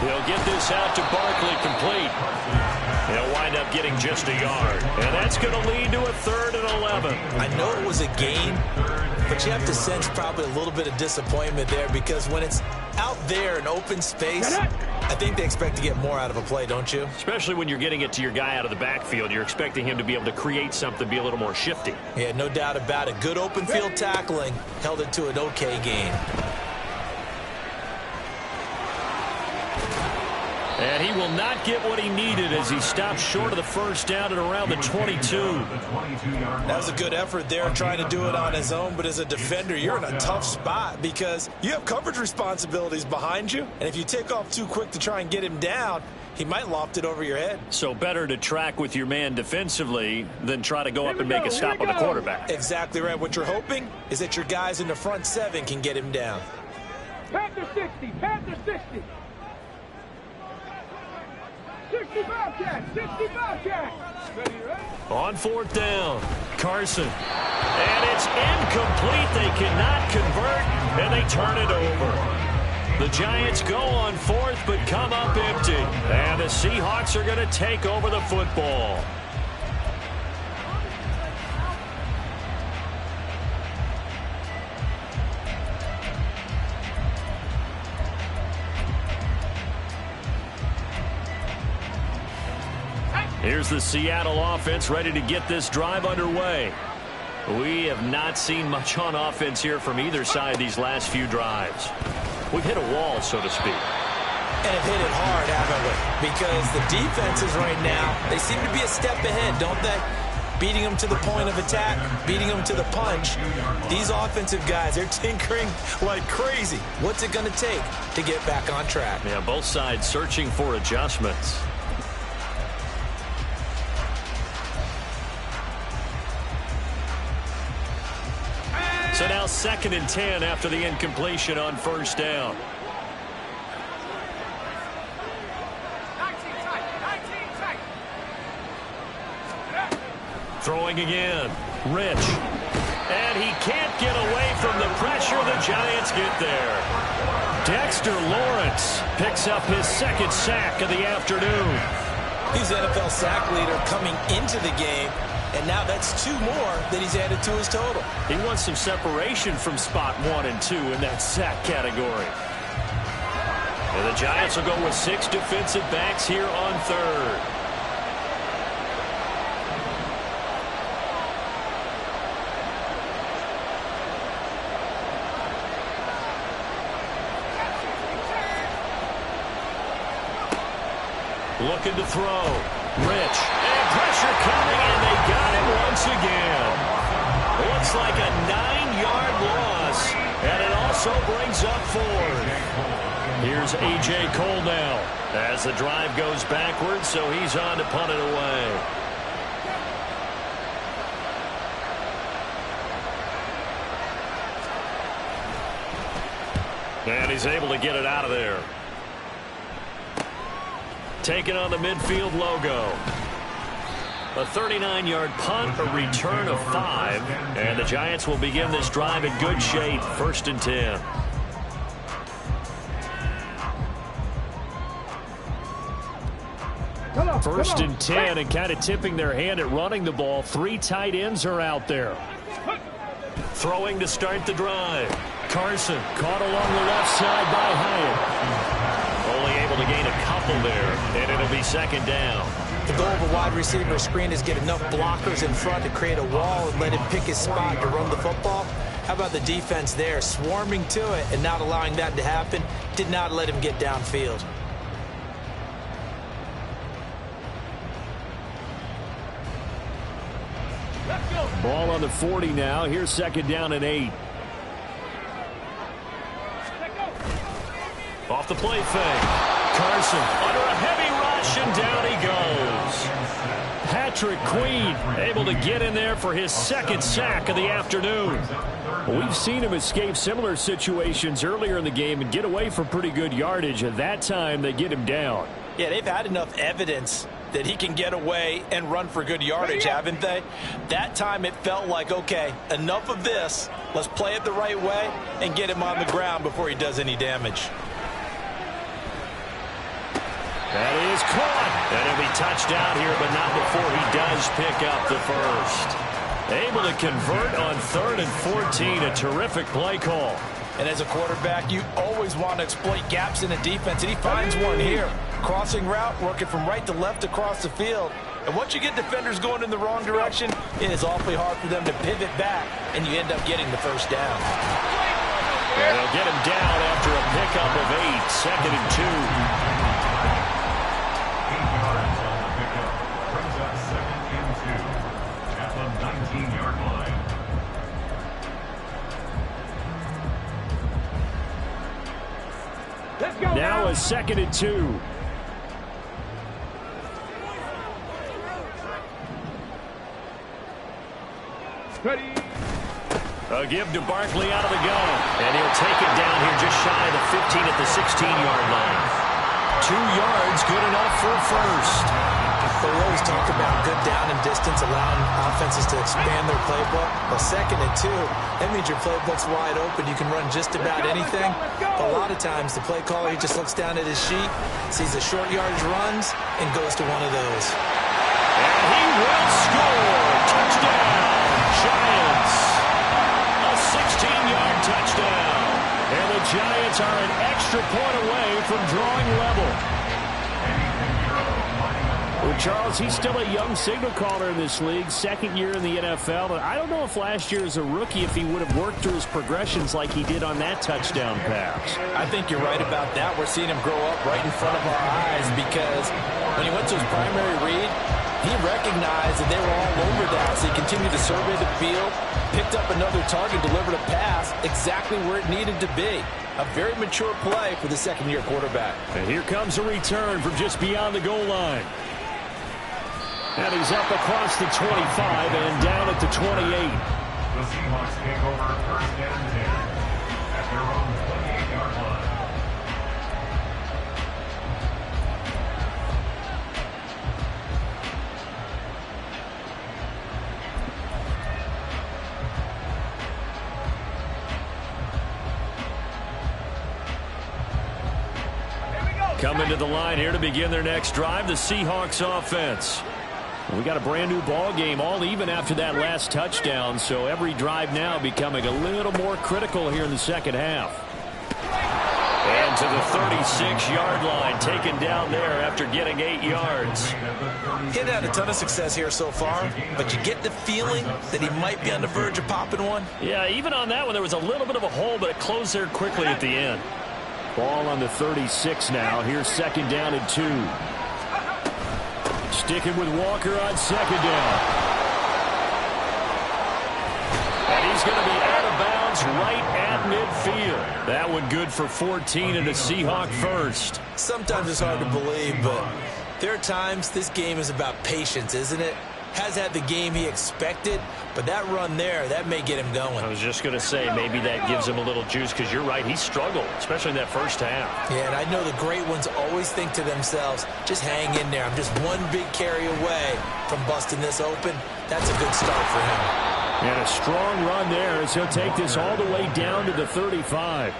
He'll get this out to Barkley, complete. He'll wind up getting just a yard. And that's going to lead to a 3rd and 11. I know it was a gain, but you have to sense probably a little bit of disappointment there because when it's out there in open space, I think they expect to get more out of a play, don't you? Especially when you're getting it to your guy out of the backfield. You're expecting him to be able to create something, be a little more shifty. Yeah, no doubt about it. Good open field tackling held it to an okay gain. And he will not get what he needed as he stopped short of the first down at around the 22. That was a good effort there trying to do it on his own, but as a defender, you're in a tough spot because you have coverage responsibilities behind you, and if you take off too quick to try and get him down, he might loft it over your head. So better to track with your man defensively than try to go up and make a stop on the quarterback. Exactly right. What you're hoping is that your guys in the front 7 can get him down. Panther 60, Panther 60. 60 Bobcats, 60 Bobcats. Ready, ready? On 4th down, Carson. And it's incomplete. They cannot convert, and they turn it over. The Giants go on 4th, but come up empty. And the Seahawks are going to take over the football. Here's the Seattle offense ready to get this drive underway. We have not seen much on offense here from either side these last few drives. We've hit a wall, so to speak. And have hit it hard, haven't we? Because the defenses right now, they seem to be a step ahead, don't they? Beating them to the point of attack, beating them to the punch. These offensive guys, they're tinkering like crazy. What's it going to take to get back on track? Yeah, both sides searching for adjustments. So now 2nd and 10 after the incompletion on 1st down. Throwing again. Rich. And he can't get away from the pressure. The Giants get there. Dexter Lawrence picks up his 2nd sack of the afternoon. He's NFL sack leader coming into the game. And now that's 2 more that he's added to his total. He wants some separation from spot 1 and 2 in that sack category. And the Giants will go with 6 defensive backs here on 3rd. Looking to throw. Rich. And pressure coming, and they got him once again. Looks like a 9-yard loss, and it also brings up 4th. Here's A.J. Cole now as the drive goes backwards, so he's on to punt it away. And he's able to get it out of there. Taking on the midfield logo. A 39-yard punt, a return of 5. And the Giants will begin this drive in good shape. 1st and 10. First and 10, and kind of tipping their hand at running the ball. 3 tight ends are out there. Throwing to start the drive. Carson caught along the left side by Hyatt. Only able to gain a couple there, and it'll be 2nd down. The goal of a wide receiver screen is get enough blockers in front to create a wall and let him pick his spot to run the football. How about the defense there, swarming to it and not allowing that to happen? Did not let him get downfield. Ball on the 40 now. Here's 2nd down and 8. Off the play fake. Carson under a heavy rush, and down he goes. Patrick Queen able to get in there for his second sack of the afternoon. We've seen him escape similar situations earlier in the game and get away from pretty good yardage. At that time, they get him down. Yeah, they've had enough evidence that he can get away and run for good yardage, haven't they? That time it felt like, okay, enough of this. Let's play it the right way and get him on the ground before he does any damage. That is caught. And he'll be touched out here, but not before he does pick up the first. Able to convert on 3rd and 14. A terrific play call. And as a quarterback, you always want to exploit gaps in the defense, and he finds one here. Crossing route, working from right to left across the field. And once you get defenders going in the wrong direction, it is awfully hard for them to pivot back, and you end up getting the first down. And they'll get him down after a pickup of 8. 2nd and 2. 8 yards on the pickup. Brings up 2nd and 2 at the 19-yard line. Let's go Now a 2nd and 2. Ready. A give to Barkley out of the gun. And he'll take it down here just shy of the 15 at the 16-yard line. 2 yards, good enough for a first. But we always talk about good down and distance, allowing offenses to expand their playbook. Well, 2nd and 2, that means your playbook's wide open. You can run just about anything. But a lot of times, the play caller, he just looks down at his sheet, sees the short yardage runs, and goes to one of those. And he will score. Touchdown, Giants. A 16-yard touchdown. And the Giants are an extra point away from drawing level. Well, Charles, he's still a young signal caller in this league, 2nd year in the NFL. And I don't know if last year as a rookie, if he would have worked through his progressions like he did on that touchdown pass. I think you're right about that. We're seeing him grow up right in front of our eyes because when he went to his primary read, he recognized that they were all over that. So he continued to survey the field, picked up another target, delivered a pass exactly where it needed to be. A very mature play for the 2nd-year quarterback. And here comes a return from just beyond the goal line. And he's up across the 25 and down at the 28. The Seahawks take over 1st and 10 at their own 28-yard line. Coming to the line here to begin their next drive, the Seahawks offense. We got a brand new ball game, all even after that last touchdown, so every drive now becoming a little more critical here in the second half. And to the 36-yard line, taken down there after getting 8 yards. He had a ton of success here so far, but you get the feeling that he might be on the verge of popping one. Yeah, even on that one, there was a little bit of a hole, but it closed there quickly at the end. Ball on the 36 now. Here's 2nd down and 2. Sticking with Walker on 2nd down. And he's going to be out of bounds right at midfield. That one good for 14 and a Seahawk first. Sometimes it's hard to believe, but there are times this game is about patience, isn't it? Has had the game he expected, but that run there, that may get him going. I was just going to say, maybe that gives him a little juice, because you're right, he struggled, especially in that first half. Yeah, and I know the great ones always think to themselves, just hang in there. I'm just one big carry away from busting this open. That's a good start for him. And a strong run there as he'll take this all the way down to the 35.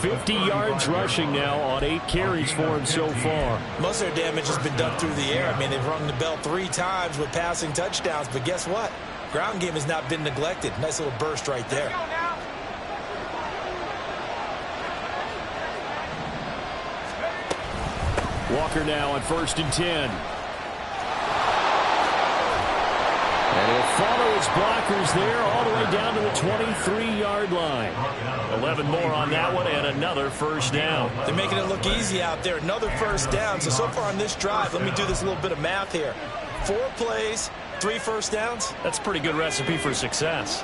50 yards rushing now on 8 carries for him so far. Most of their damage has been done through the air. I mean, they've rung the bell 3 times with passing touchdowns, but guess what? Ground game has not been neglected. Nice little burst right there. Walker now on 1st and 10. And he'll follow his blockers there all the way down to the 23-yard line. 11 more on that one and another first down. They're making it look easy out there. Another first down. So far on this drive, let me do this little bit of math here. 4 plays, 3 first downs. That's a pretty good recipe for success.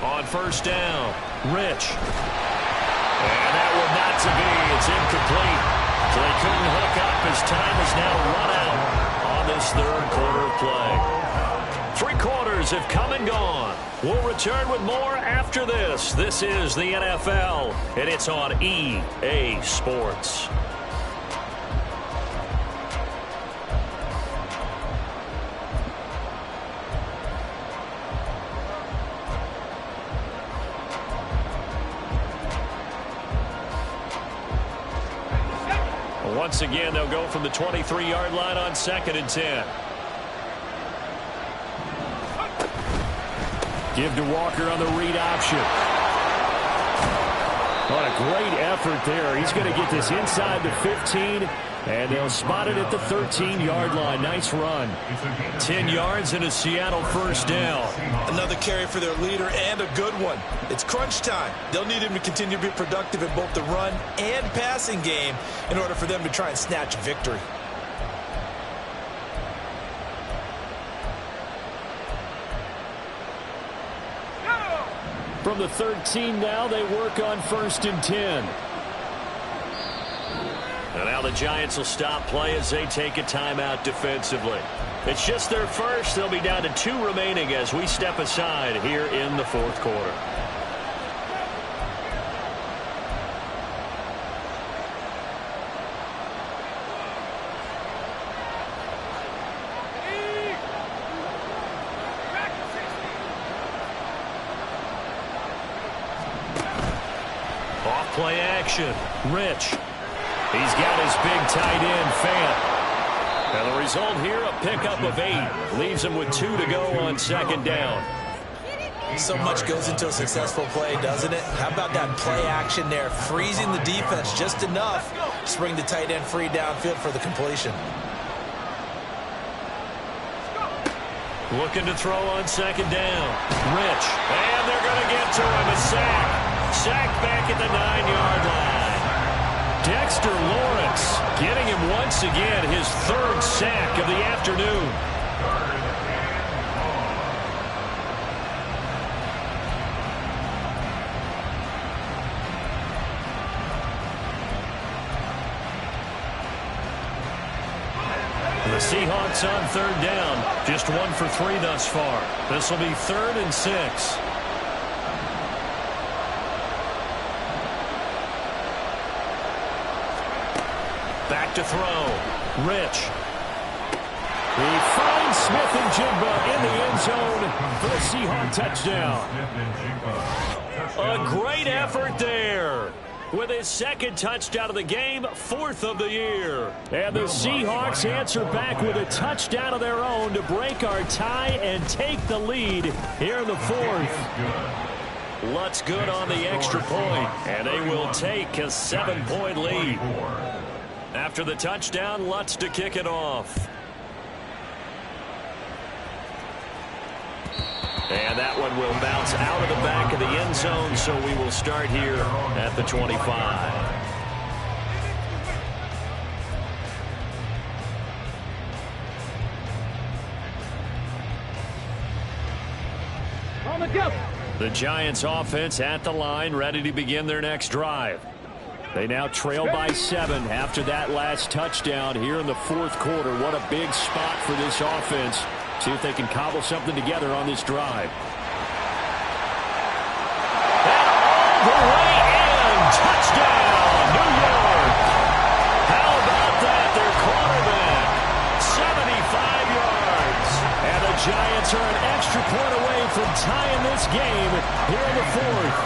On first down, Rich. And that one not to be. It's incomplete. So they couldn't hook up as time is now run out on this third quarter of play. 3 quarters have come and gone. We'll return with more after this. This is the NFL, and it's on EA Sports. Once again, they'll go from the 23-yard line on 2nd and 10. Give to Walker on the read option. What a great effort there. He's going to get this inside the 15, and they'll spot it at the 13-yard line. Nice run. 10 yards and a Seattle first down. Another carry for their leader and a good one. It's crunch time. They'll need him to continue to be productive in both the run and passing game in order for them to try and snatch victory. From the 13 now, they work on 1st and 10. And now the Giants will stop play as they take a timeout defensively. It's just their first. They'll be down to 2 remaining as we step aside here in the 4th quarter. Play action. Rich. He's got his big tight end, Fant. And the result here, a pickup of 8. Leaves him with 2 to go on 2nd down. So much goes into a successful play, doesn't it? How about that play action there? Freezing the defense just enough to bring the tight end free downfield for the completion. Looking to throw on 2nd down. Rich. And they're going to get to him. A sack. Sacked back at the 9-yard line. Dexter Lawrence getting him once again his 3rd sack of the afternoon. The Seahawks on 3rd down. Just 1 for 3 thus far. This will be 3rd and 6. Back to throw. Rich. He finds Smith and Jigba in the end zone for the Seahawks touchdown. A great effort there. With his 2nd touchdown of the game, 4th of the year. And the Seahawks answer back with a touchdown of their own to break our tie and take the lead here in the 4th. Lutz good on the extra point, and they will take a 7-point lead. After the touchdown, Lutz to kick it off. And that one will bounce out of the back of the end zone, so we will start here at the 25. On the go. The Giants offense at the line, ready to begin their next drive. They now trail by 7 after that last touchdown here in the 4th quarter. What a big spot for this offense. See if they can cobble something together on this drive. And all the way in. Touchdown, New York. How about that? Their quarterback, 75 yards. And the Giants are an extra point away from tying this game here in the 4th.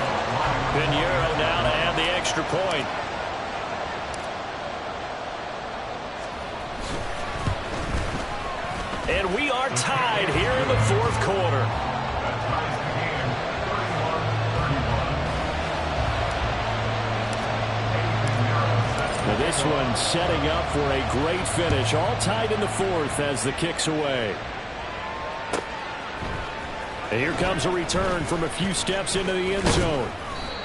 Pinheiro now to add the extra point. And we are tied here in the 4th quarter. Now this one setting up for a great finish. All tied in the 4th as the kick's away. And here comes a return from a few steps into the end zone.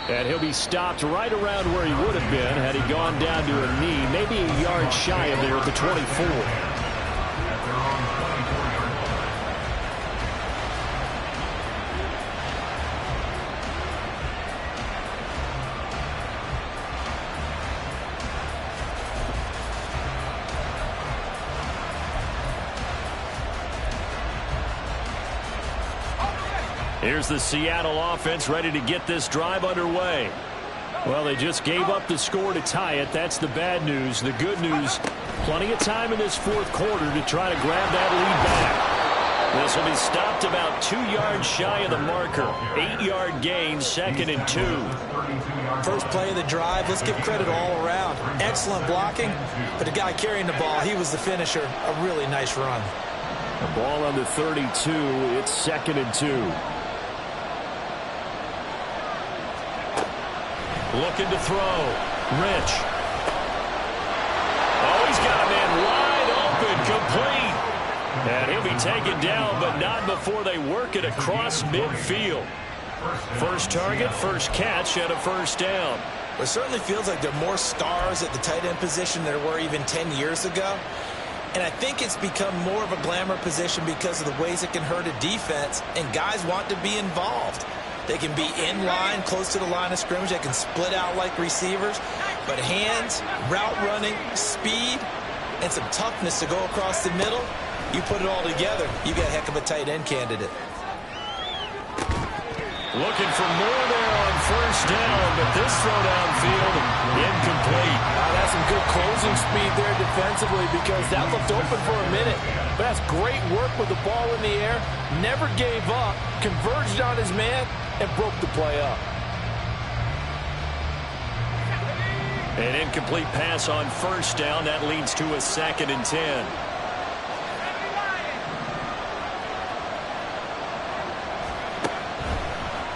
And he'll be stopped right around where he would have been had he gone down to a knee, maybe a yard shy of there at the 24. Here's the Seattle offense ready to get this drive underway. Well, they just gave up the score to tie it. That's the bad news. The good news, plenty of time in this fourth quarter to try to grab that lead back. This will be stopped about 2 yards shy of the marker. 8-yard gain, 2nd and 2. First play of the drive, let's give credit all around. Excellent blocking, but the guy carrying the ball, he was the finisher. A really nice run. The ball on the 32. It's 2nd and 2. Looking to throw. Rich. Oh, he's got a man wide open, complete. And he'll be taken down, but not before they work it across midfield. First target, first catch, and a first down. It certainly feels like there are more stars at the tight end position than there were even 10 years ago. And I think it's become more of a glamour position because of the ways it can hurt a defense, and guys want to be involved. They can be in line, close to the line of scrimmage. They can split out like receivers. But hands, route running, speed, and some toughness to go across the middle, you put it all together, you got a heck of a tight end candidate. Looking for more there on first down, but this throw downfield, incomplete. That's some good closing speed there defensively because that looked open for a minute. But that's great work with the ball in the air. Never gave up, converged on his man, and broke the play up. An incomplete pass on first down. That leads to a 2nd and 10.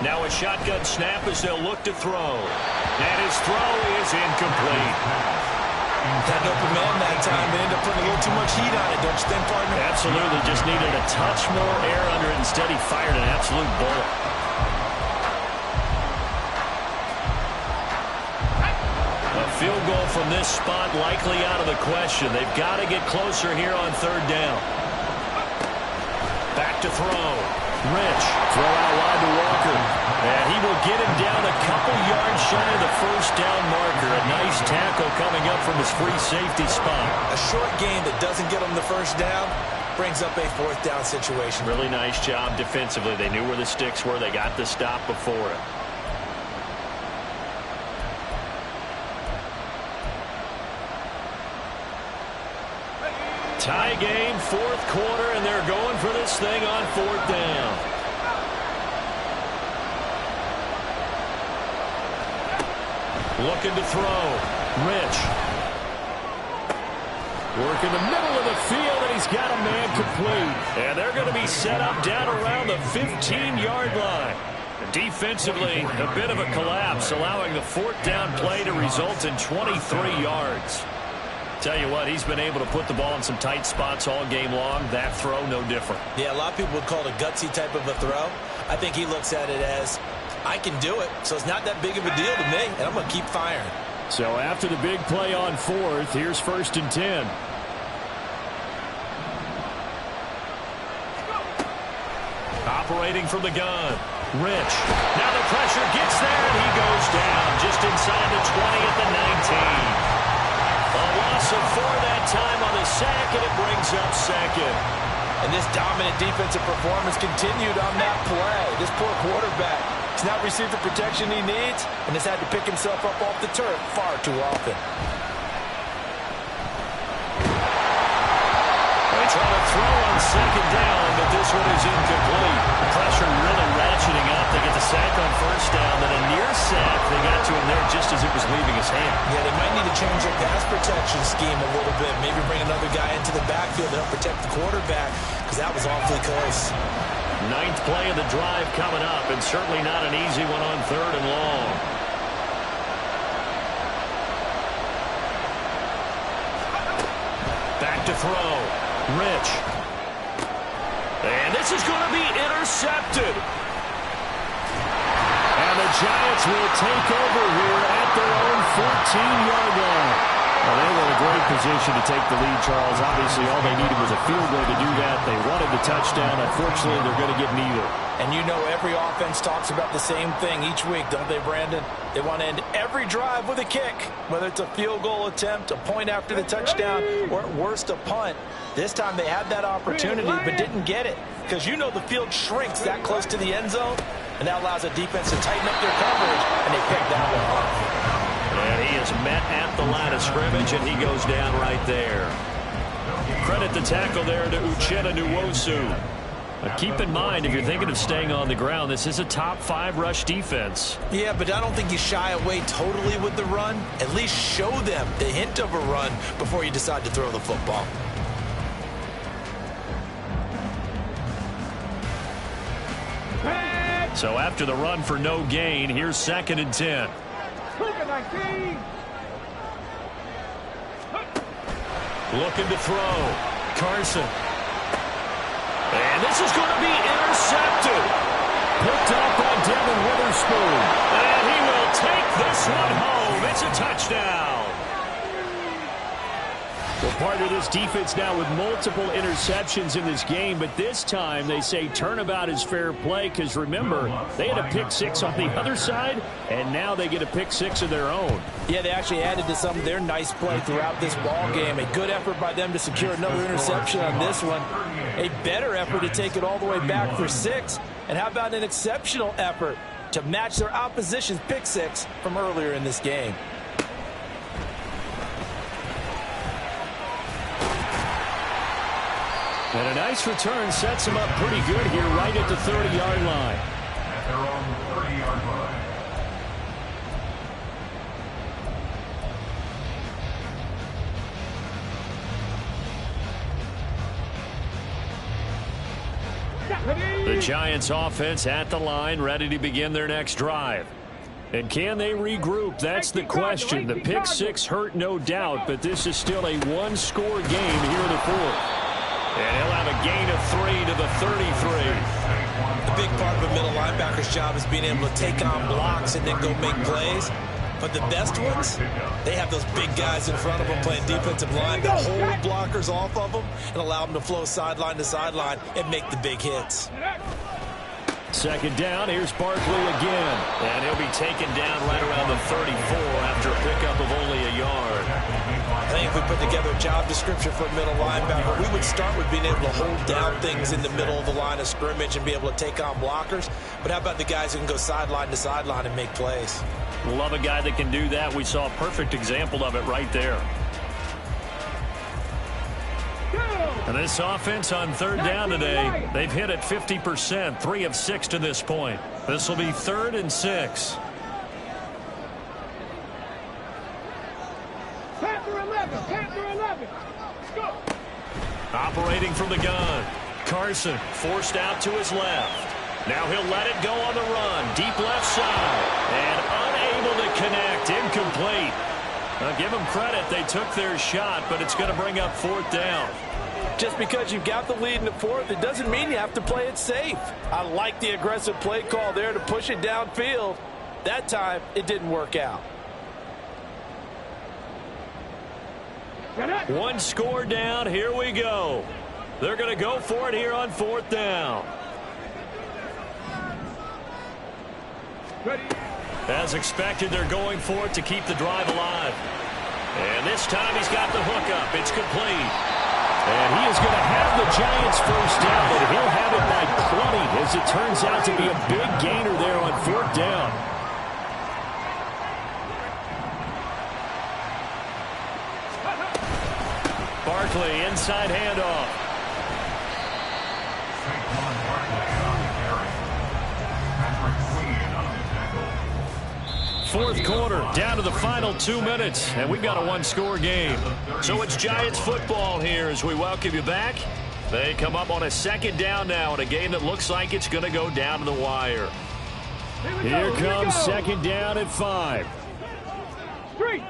Now a shotgun snap as they'll look to throw. And his throw is incomplete. Had an open man that time. They ended up putting a little too much heat on it, don't you think, partner? Absolutely. Just needed a touch more air under it. Instead, he fired an absolute bullet. A field goal from this spot likely out of the question. They've got to get closer here on third down. Back to throw. Rich. Throw out wide to Walker. And he will get him down a couple yards shy of the first down marker. A nice tackle coming up from his free safety spot. A short game that doesn't get him the first down brings up a fourth down situation. Really nice job defensively. They knew where the sticks were. They got the stop before it. Tie game, fourth quarter, and they're going for this thing on fourth down. Looking to throw. Rich. Work in the middle of the field, and he's got a man complete. And they're going to be set up down around the 15-yard line. Defensively, a bit of a collapse, allowing the fourth down play to result in 23 yards. Tell you what, he's been able to put the ball in some tight spots all game long. That throw, no different. Yeah, a lot of people would call it a gutsy type of a throw. I think he looks at it as, I can do it, so it's not that big of a deal to me, and I'm going to keep firing. So after the big play on fourth, here's 1st and 10. Operating from the gun. Rich. Now the pressure gets there, and he goes down just inside the 20 at the 19. A loss of 4 that time on the sack, and it brings up 2nd. And this dominant defensive performance continued on that play. This poor quarterback has not received the protection he needs and has had to pick himself up off the turf far too often. They try to throw on 2nd down, but this one is incomplete. The pressure really ratcheting up. They get the sack on first down, then a near sack. They got to him there just as it was leaving his hand. Yeah, they might need to change their pass protection scheme a little bit. Maybe bring another guy into the backfield to help protect the quarterback, because that was awfully close. 9th play of the drive coming up, and certainly not an easy one on 3rd and long. Back to throw. Rich. And this is going to be intercepted. And the Giants will take over here at their own 14-yard line. Well, they were in a great position to take the lead, Charles. Obviously, all they needed was a field goal to do that. They wanted the touchdown. Unfortunately, they're going to get neither. And you know every offense talks about the same thing each week, don't they, Brandon? They want to end every drive with a kick, whether it's a field goal attempt, a point after the touchdown, or at worst a punt. This time they had that opportunity but didn't get it, because you know the field shrinks that close to the end zone, and that allows a defense to tighten up their coverage, and they picked that one off. And he is met at the line of scrimmage, and he goes down right there. Credit the tackle there to Uchenna Nwosu. Keep in mind, if you're thinking of staying on the ground, this is a top 5 rush defense. Yeah, but I don't think you shy away totally with the run. At least show them the hint of a run before you decide to throw the football. So after the run for no gain, here's 2nd and 10. Looking to throw. Carson. And this is going to be intercepted. Picked up by Devin Witherspoon. And he will take this one home. It's a touchdown. Well, partner, this defense now with multiple interceptions in this game, but this time they say turnabout is fair play because, remember, they had a pick 6 on the other side, and now they get a pick 6 of their own. Yeah, they actually added to some of their nice play throughout this ball game. A good effort by them to secure another interception on this one. A better effort to take it all the way back for 6. And how about an exceptional effort to match their opposition's pick 6 from earlier in this game? And a nice return sets him up pretty good here right at the 30-yard line. At their own 30-yard line. The Giants offense at the line, ready to begin their next drive. And can they regroup? That's the question. The pick 6 hurt, no doubt, but this is still a one-score game here in the 4th. And he'll have a gain of 3 to the 33. The big part of a middle linebacker's job is being able to take on blocks and then go make plays. But the best ones, they have those big guys in front of them playing defensive line that hold blockers off of them and allow them to flow sideline to sideline and make the big hits. 2nd down, here's Barkley again. And he'll be taken down right around the 34 after a pickup of only a yard. I think if we put together a job description for a middle linebacker, we would start with being able to hold down things in the middle of the line of scrimmage and be able to take on blockers. But how about the guys who can go sideline to sideline and make plays? Love a guy that can do that. We saw a perfect example of it right there. And this offense on 3rd down today, they've hit it 50%, 3 of 6 to this point. This will be 3rd and 6. Panther 11, Panther 11. Go. Operating from the gun. Carson forced out to his left. Now he'll let it go on the run. Deep left side. And unable to connect. Incomplete. Now give them credit. They took their shot, but it's going to bring up 4th down. Just because you've got the lead in the 4th, it doesn't mean you have to play it safe. I like the aggressive play call there to push it downfield. That time, it didn't work out. One score down. Here we go. They're going to go for it here on 4th down. As expected, they're going for it to keep the drive alive. And this time he's got the hookup. It's complete. And he is going to have the Giants first down, but he'll have it by plenty as it turns out to be a big gainer there on 4th down. Barkley, inside handoff. Fourth quarter, down to the final 2 minutes, and we've got a one-score game. So it's Giants football here as we welcome you back. They come up on a 2nd down now in a game that looks like it's going to go down to the wire. Here comes 2nd down at 5. Street.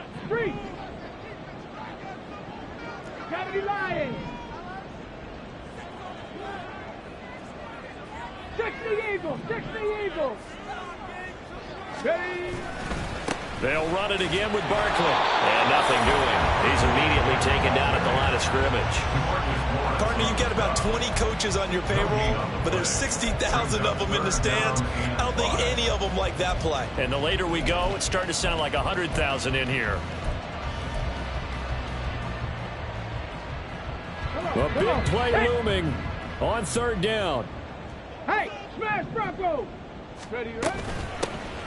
Gotta be lying. 60 Eagles. Ready. They'll run it again with Barkley. And nothing doing. He's immediately taken down at the line of scrimmage. Partner, you've got about 20 coaches on your payroll, but there's 60,000 of them in the stands. I don't think any of them like that play. And the later we go, it's starting to sound like 100,000 in here. A big play looming on third down. Hey, smash Bronco. Ready, ready?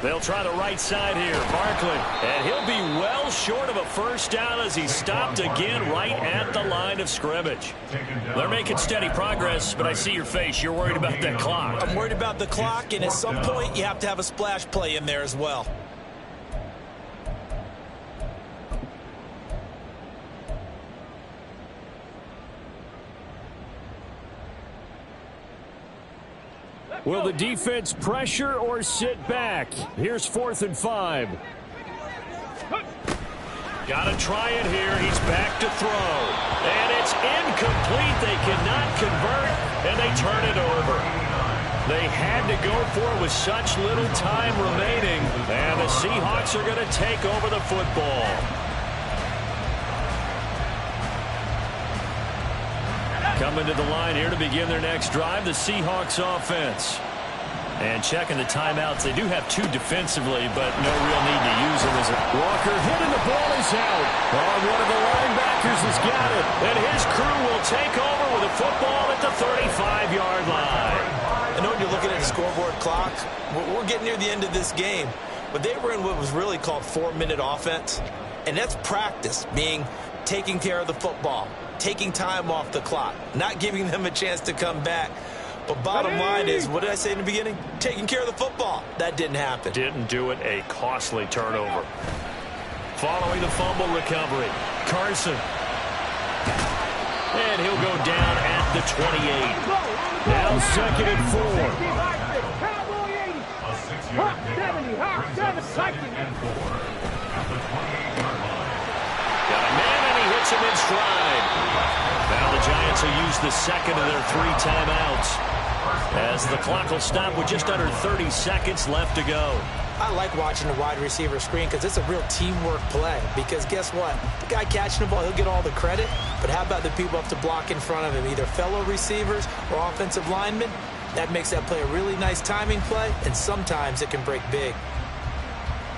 They'll try the right side here. Barkley. And he'll be well short of a first down as he's stopped again right at the line of scrimmage. They're making steady progress, but I see your face. You're worried about that clock. I'm worried about the clock, and at some point you have to have a splash play in there as well. Will the defense pressure or sit back? Here's 4th and 5. Got to try it here. He's back to throw. And it's incomplete. They cannot convert, and they turn it over. They had to go for it with such little time remaining. And the Seahawks are going to take over the football. Coming to the line here to begin their next drive, the Seahawks offense. And checking the timeouts, they do have 2 defensively, but no real need to use them as a... Walker hit and the ball is out. One of the linebackers has got it. And his crew will take over with a football at the 35-yard line. I know when you're looking at the scoreboard clock, we're getting near the end of this game, but they were in what was really called 4-minute offense, and that's practice, meaning taking care of the football, taking time off the clock, not giving them a chance to come back. But bottom line is, what did I say in the beginning? Taking care of the football. That didn't happen. Didn't do it. A costly turnover. Following the fumble recovery, Carson. And he'll go down at the 28. Now 2nd and 4. Cowboy 80. Hawk 70. Hawk 70. Second and 4 at the 28-yard line. Got a man, and he hits him in stride. Now the Giants will use the second of their 3 timeouts, as the clock will stop with just under 30 seconds left to go. I like watching the wide receiver screen because it's a real teamwork play. Because guess what? The guy catching the ball, he'll get all the credit. But how about the people up to block in front of him, either fellow receivers or offensive linemen? That makes that play a really nice timing play, and sometimes it can break big.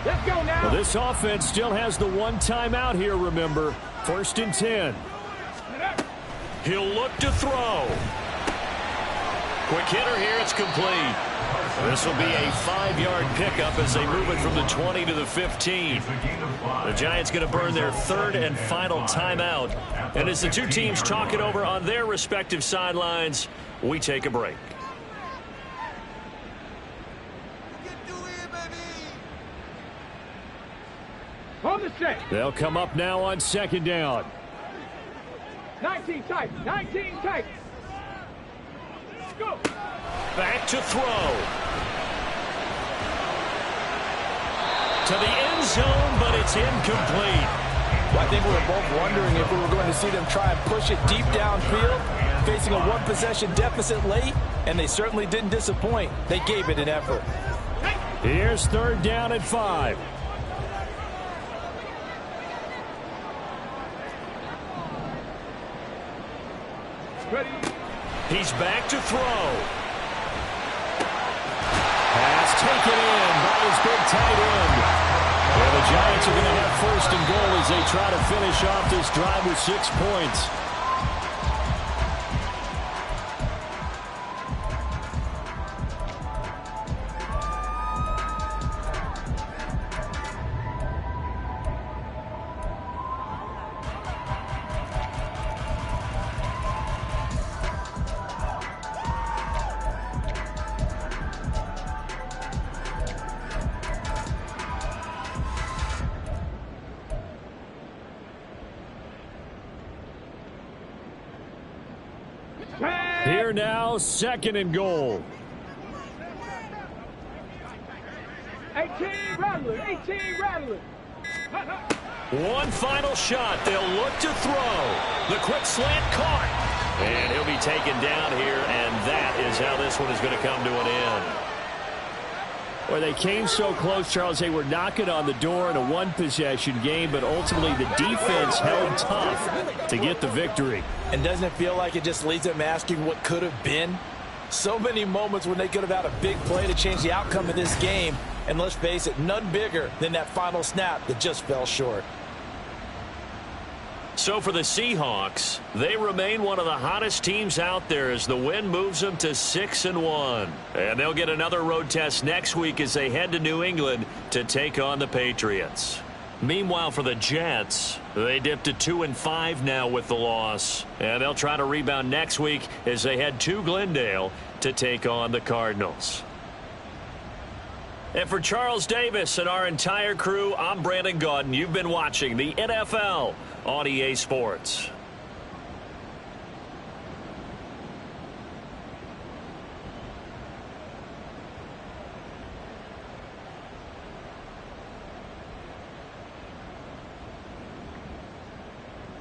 Let's go now. Well, this offense still has the 1 timeout here, remember. 1st and 10. He'll look to throw. Quick hitter here, it's complete. This will be a 5-yard pickup as they move it from the 20 to the 15. The Giants going to burn their 3rd and final timeout. And as the 2 teams talk it over on their respective sidelines, we take a break. Hold the set. They'll come up now on 2nd down. 19 tight. 19 tight. Go. Back to throw. To the end zone, but it's incomplete. Well, I think we were both wondering if we were going to see them try and push it deep downfield, facing a 1-possession deficit late, and they certainly didn't disappoint. They gave it an effort. Here's 3rd down and 5. Ready. He's back to throw. Pass taken in by his big tight end. Well, the Giants are going to have 1st and goal as they try to finish off this drive with 6 points. Here now, 2nd and goal. 18 rattler. 18 rattler. One final shot. They'll look to throw. The quick slant caught. And he'll be taken down here, and that is how this one is going to come to an end. Well, they came so close, Charles. They were knocking on the door in a one-possession game, but ultimately the defense held tough to get the victory. And doesn't it feel like it just leaves them asking what could have been? So many moments when they could have had a big play to change the outcome of this game. And let's face it, none bigger than that final snap that just fell short. So for the Seahawks, they remain one of the hottest teams out there as the win moves them to 6-1. And they'll get another road test next week as they head to New England to take on the Patriots. Meanwhile, for the Jets, they dipped to 2-5 now with the loss. And they'll try to rebound next week as they head to Glendale to take on the Cardinals. And for Charles Davis and our entire crew, I'm Brandon Gaudin. You've been watching the NFL on EA Sports.